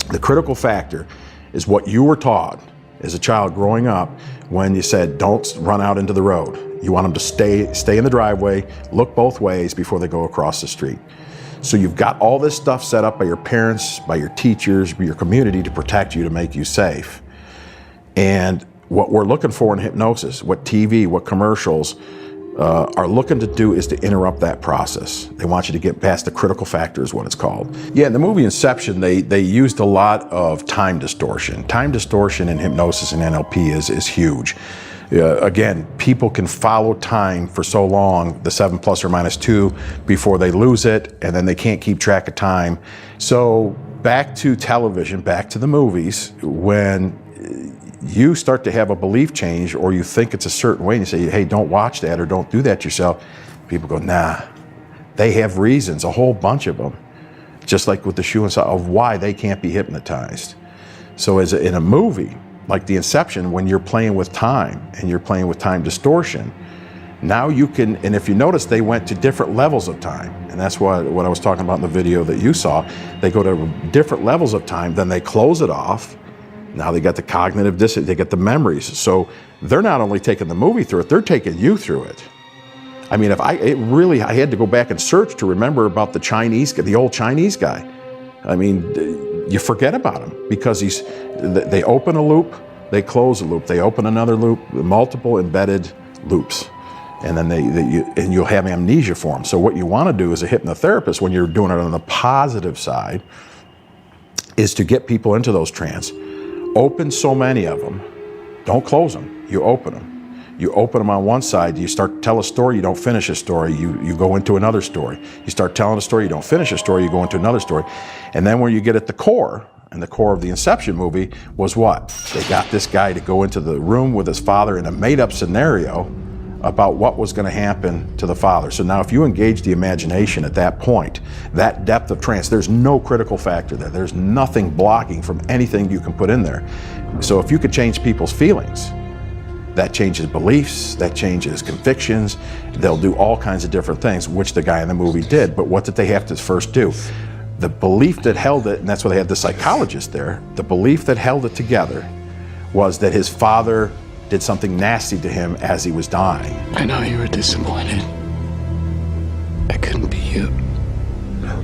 The critical factor is what you were taught as a child growing up when you said, don't run out into the road. You want them to stay in the driveway, look both ways before they go across the street. So you've got all this stuff set up by your parents, by your teachers, by your community to protect you, to make you safe. And what we're looking for in hypnosis, what TV, what commercials are looking to do is to interrupt that process. They want you to get past the critical factor is what it's called. Yeah, in the movie Inception, they used a lot of time distortion. Time distortion in hypnosis and NLP is huge. Again, people can follow time for so long, the 7 plus or minus 2, before they lose it, and then they can't keep track of time. So back to television, back to the movies, when you start to have a belief change or you think it's a certain way and you say, hey, don't watch that or don't do that yourself, people go, nah. They have reasons, a whole bunch of them, just like with the shoe and saw, of why they can't be hypnotized. So in a movie, like the Inception, when you're playing with time and you're playing with time distortion, now you can, and if you notice, they went to different levels of time. And that's what I was talking about in the video that you saw. They go to different levels of time, then they close it off. Now they got the cognitive dissonance, they get the memories. So they're not only taking the movie through it, they're taking you through it. I mean, I had to go back and search to remember about the old Chinese guy. I mean, you forget about him because they open a loop, they close a loop, they open another loop, multiple embedded loops. And then you'll have amnesia for them. So what you want to do as a hypnotherapist when you're doing it on the positive side is to get people into those trance. Open so many of them. Don't close them. You open them. You open them on one side. You start to tell a story. You don't finish a story. You go into another story. You start telling a story. You don't finish a story. You go into another story. And then when you get at the core, and the core of the Inception movie was what? They got this guy to go into the room with his father in a made-up scenario about what was going to happen to the father. So now if you engage the imagination at that point, that depth of trance, there's no critical factor there. There's nothing blocking from anything you can put in there. So if you could change people's feelings, that changes beliefs, that changes convictions. They'll do all kinds of different things, which the guy in the movie did. But what did they have to first do? The belief that held it, and that's why they had the psychologist there, the belief that held it together was that his father did something nasty to him as he was dying. I know you were disappointed. It couldn't be you. No.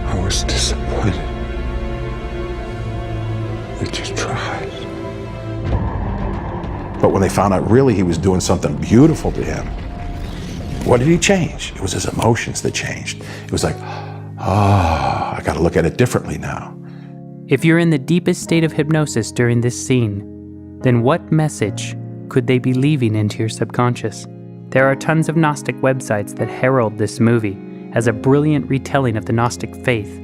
I was disappointed that you tried. But when they found out really he was doing something beautiful to him, what did he change? It was his emotions that changed. It was like, I got to look at it differently now. If you're in the deepest state of hypnosis during this scene, then what message could they be leaving into your subconscious? There are tons of Gnostic websites that herald this movie as a brilliant retelling of the Gnostic faith,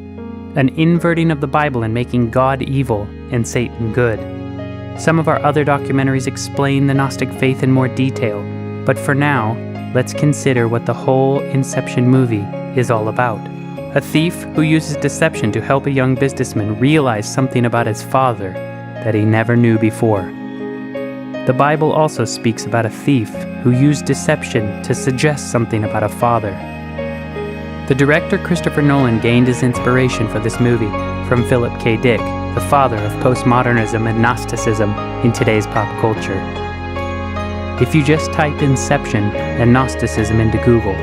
an inverting of the Bible and making God evil and Satan good. Some of our other documentaries explain the Gnostic faith in more detail, but for now, let's consider what the whole Inception movie is all about. A thief who uses deception to help a young businessman realize something about his father that he never knew before. The Bible also speaks about a thief who used deception to suggest something about a father. The director Christopher Nolan gained his inspiration for this movie from Philip K. Dick, the father of postmodernism and Gnosticism in today's pop culture. If you just type Inception and Gnosticism into Google,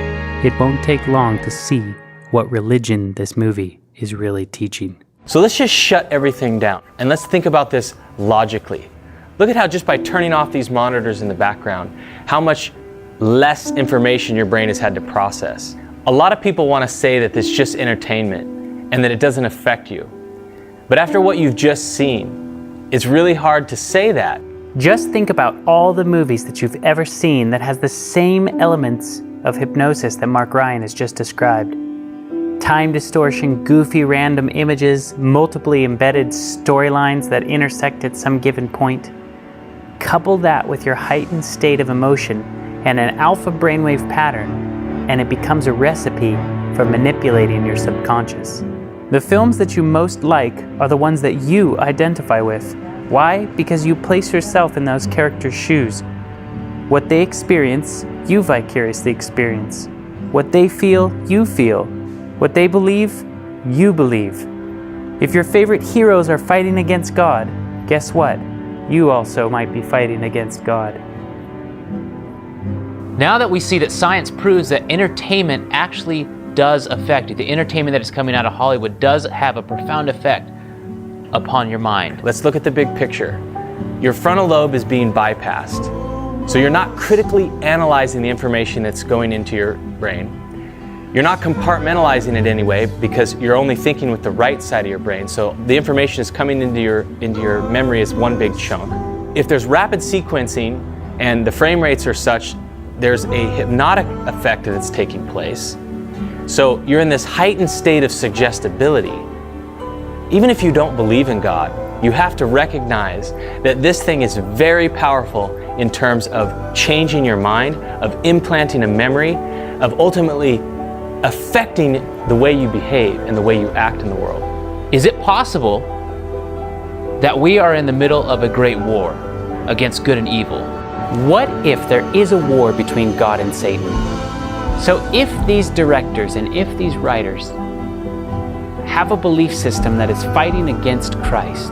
it won't take long to see what religion this movie is really teaching. So let's just shut everything down and let's think about this logically. Look at how just by turning off these monitors in the background, how much less information your brain has had to process. A lot of people want to say that this is just entertainment and that it doesn't affect you. But after what you've just seen, it's really hard to say that. Just think about all the movies that you've ever seen that has the same elements of hypnosis that Mark Ryan has just described. Time distortion, goofy random images, multiply embedded storylines that intersect at some given point. Couple that with your heightened state of emotion and an alpha brainwave pattern, and it becomes a recipe for manipulating your subconscious. The films that you most like are the ones that you identify with. Why? Because you place yourself in those characters' shoes. What they experience, you vicariously experience. What they feel, you feel. What they believe, you believe. If your favorite heroes are fighting against God, guess what? You also might be fighting against God. Now that we see that science proves that entertainment actually does affect you, the entertainment that is coming out of Hollywood does have a profound effect upon your mind. Let's look at the big picture. Your frontal lobe is being bypassed. So you're not critically analyzing the information that's going into your brain. You're not compartmentalizing it anyway because you're only thinking with the right side of your brain. So the information is coming into your memory as one big chunk. If there's rapid sequencing and the frame rates are such, there's a hypnotic effect that's taking place. So you're in this heightened state of suggestibility. Even if you don't believe in God, you have to recognize that this thing is very powerful in terms of changing your mind, of implanting a memory, of ultimately affecting the way you behave and the way you act in the world. Is it possible that we are in the middle of a great war against good and evil? What if there is a war between God and Satan? So if these directors and if these writers have a belief system that is fighting against Christ,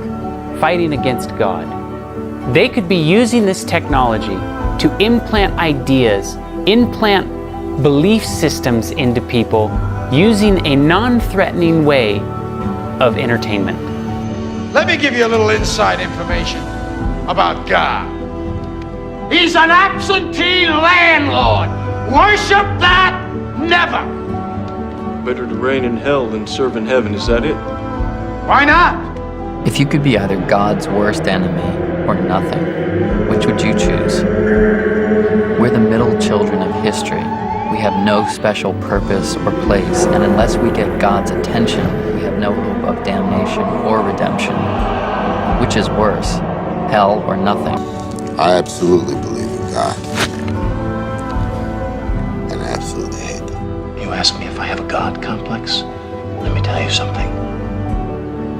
fighting against God, they could be using this technology to implant ideas, implant belief systems into people using a non-threatening way of entertainment. Let me give you a little inside information about God. He's an absentee landlord. Worship that? Never. Better to reign in hell than serve in heaven, is that it? Why not? If you could be either God's worst enemy or nothing, which would you choose? We're the middle children of history. We have no special purpose or place, and unless we get God's attention, we have no hope of damnation or redemption. Which is worse, hell or nothing? I absolutely believe in God. And I absolutely hate them. You ask me if I have a God complex? Let me tell you something.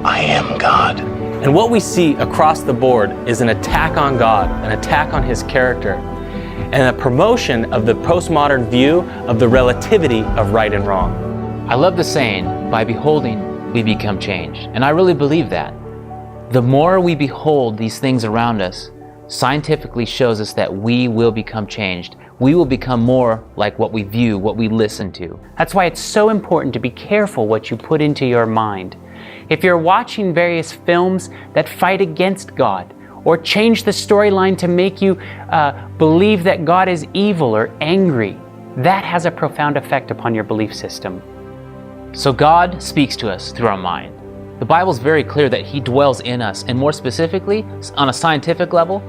I am God. And what we see across the board is an attack on God, an attack on his character, and a promotion of the postmodern view of the relativity of right and wrong. I love the saying, by beholding, we become changed. And I really believe that. The more we behold these things around us, scientifically shows us that we will become changed. We will become more like what we view, what we listen to. That's why it's so important to be careful what you put into your mind. If you're watching various films that fight against God, or change the storyline to make you believe that God is evil or angry, that has a profound effect upon your belief system. So God speaks to us through our mind. The Bible's very clear that he dwells in us, and more specifically, on a scientific level,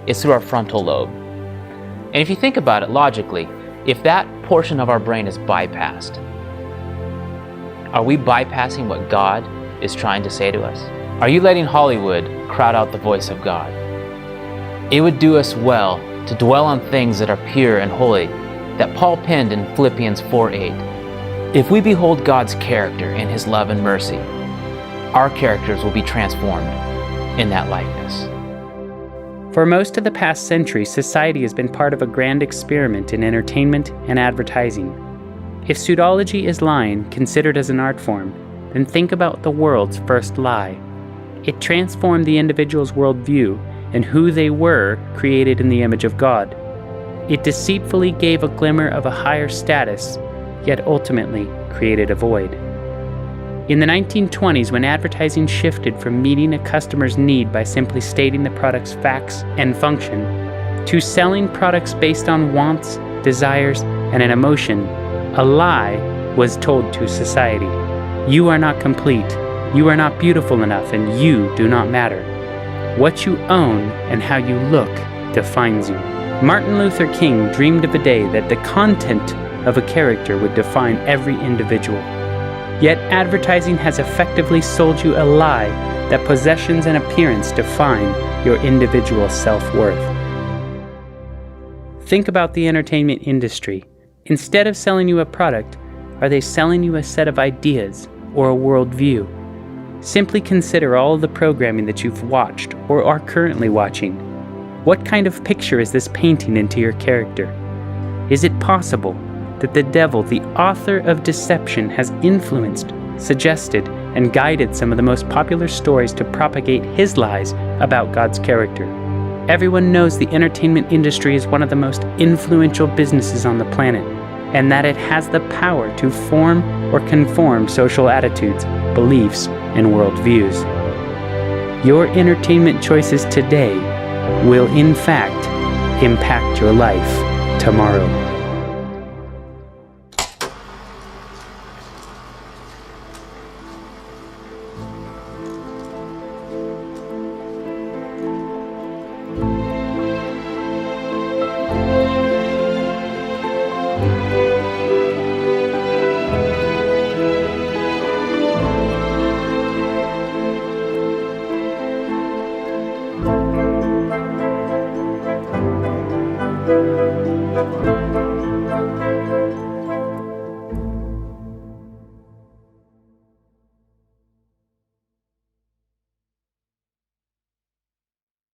it's through our frontal lobe. And if you think about it logically, if that portion of our brain is bypassed, are we bypassing what God is trying to say to us? Are you letting Hollywood crowd out the voice of God? It would do us well to dwell on things that are pure and holy, that Paul penned in Philippians 4:8. If we behold God's character in his love and mercy, our characters will be transformed in that likeness. For most of the past century, society has been part of a grand experiment in entertainment and advertising. If pseudology is lying, considered as an art form, then think about the world's first lie. It transformed the individual's worldview and who they were, created in the image of God. It deceitfully gave a glimmer of a higher status, yet ultimately created a void. In the 1920s, when advertising shifted from meeting a customer's need by simply stating the product's facts and function, to selling products based on wants, desires, and an emotion, a lie was told to society. You are not complete, you are not beautiful enough, and you do not matter. What you own and how you look defines you. Martin Luther King dreamed of a day that the content of a character would define every individual. Yet advertising has effectively sold you a lie that possessions and appearance define your individual self-worth. Think about the entertainment industry. Instead of selling you a product, are they selling you a set of ideas or a worldview? Simply consider all of the programming that you've watched or are currently watching. What kind of picture is this painting into your character? Is it possible that the devil, the author of deception, has influenced, suggested, and guided some of the most popular stories to propagate his lies about God's character? Everyone knows the entertainment industry is one of the most influential businesses on the planet, and that it has the power to form or conform social attitudes, beliefs, and worldviews. Your entertainment choices today will, in fact, impact your life tomorrow.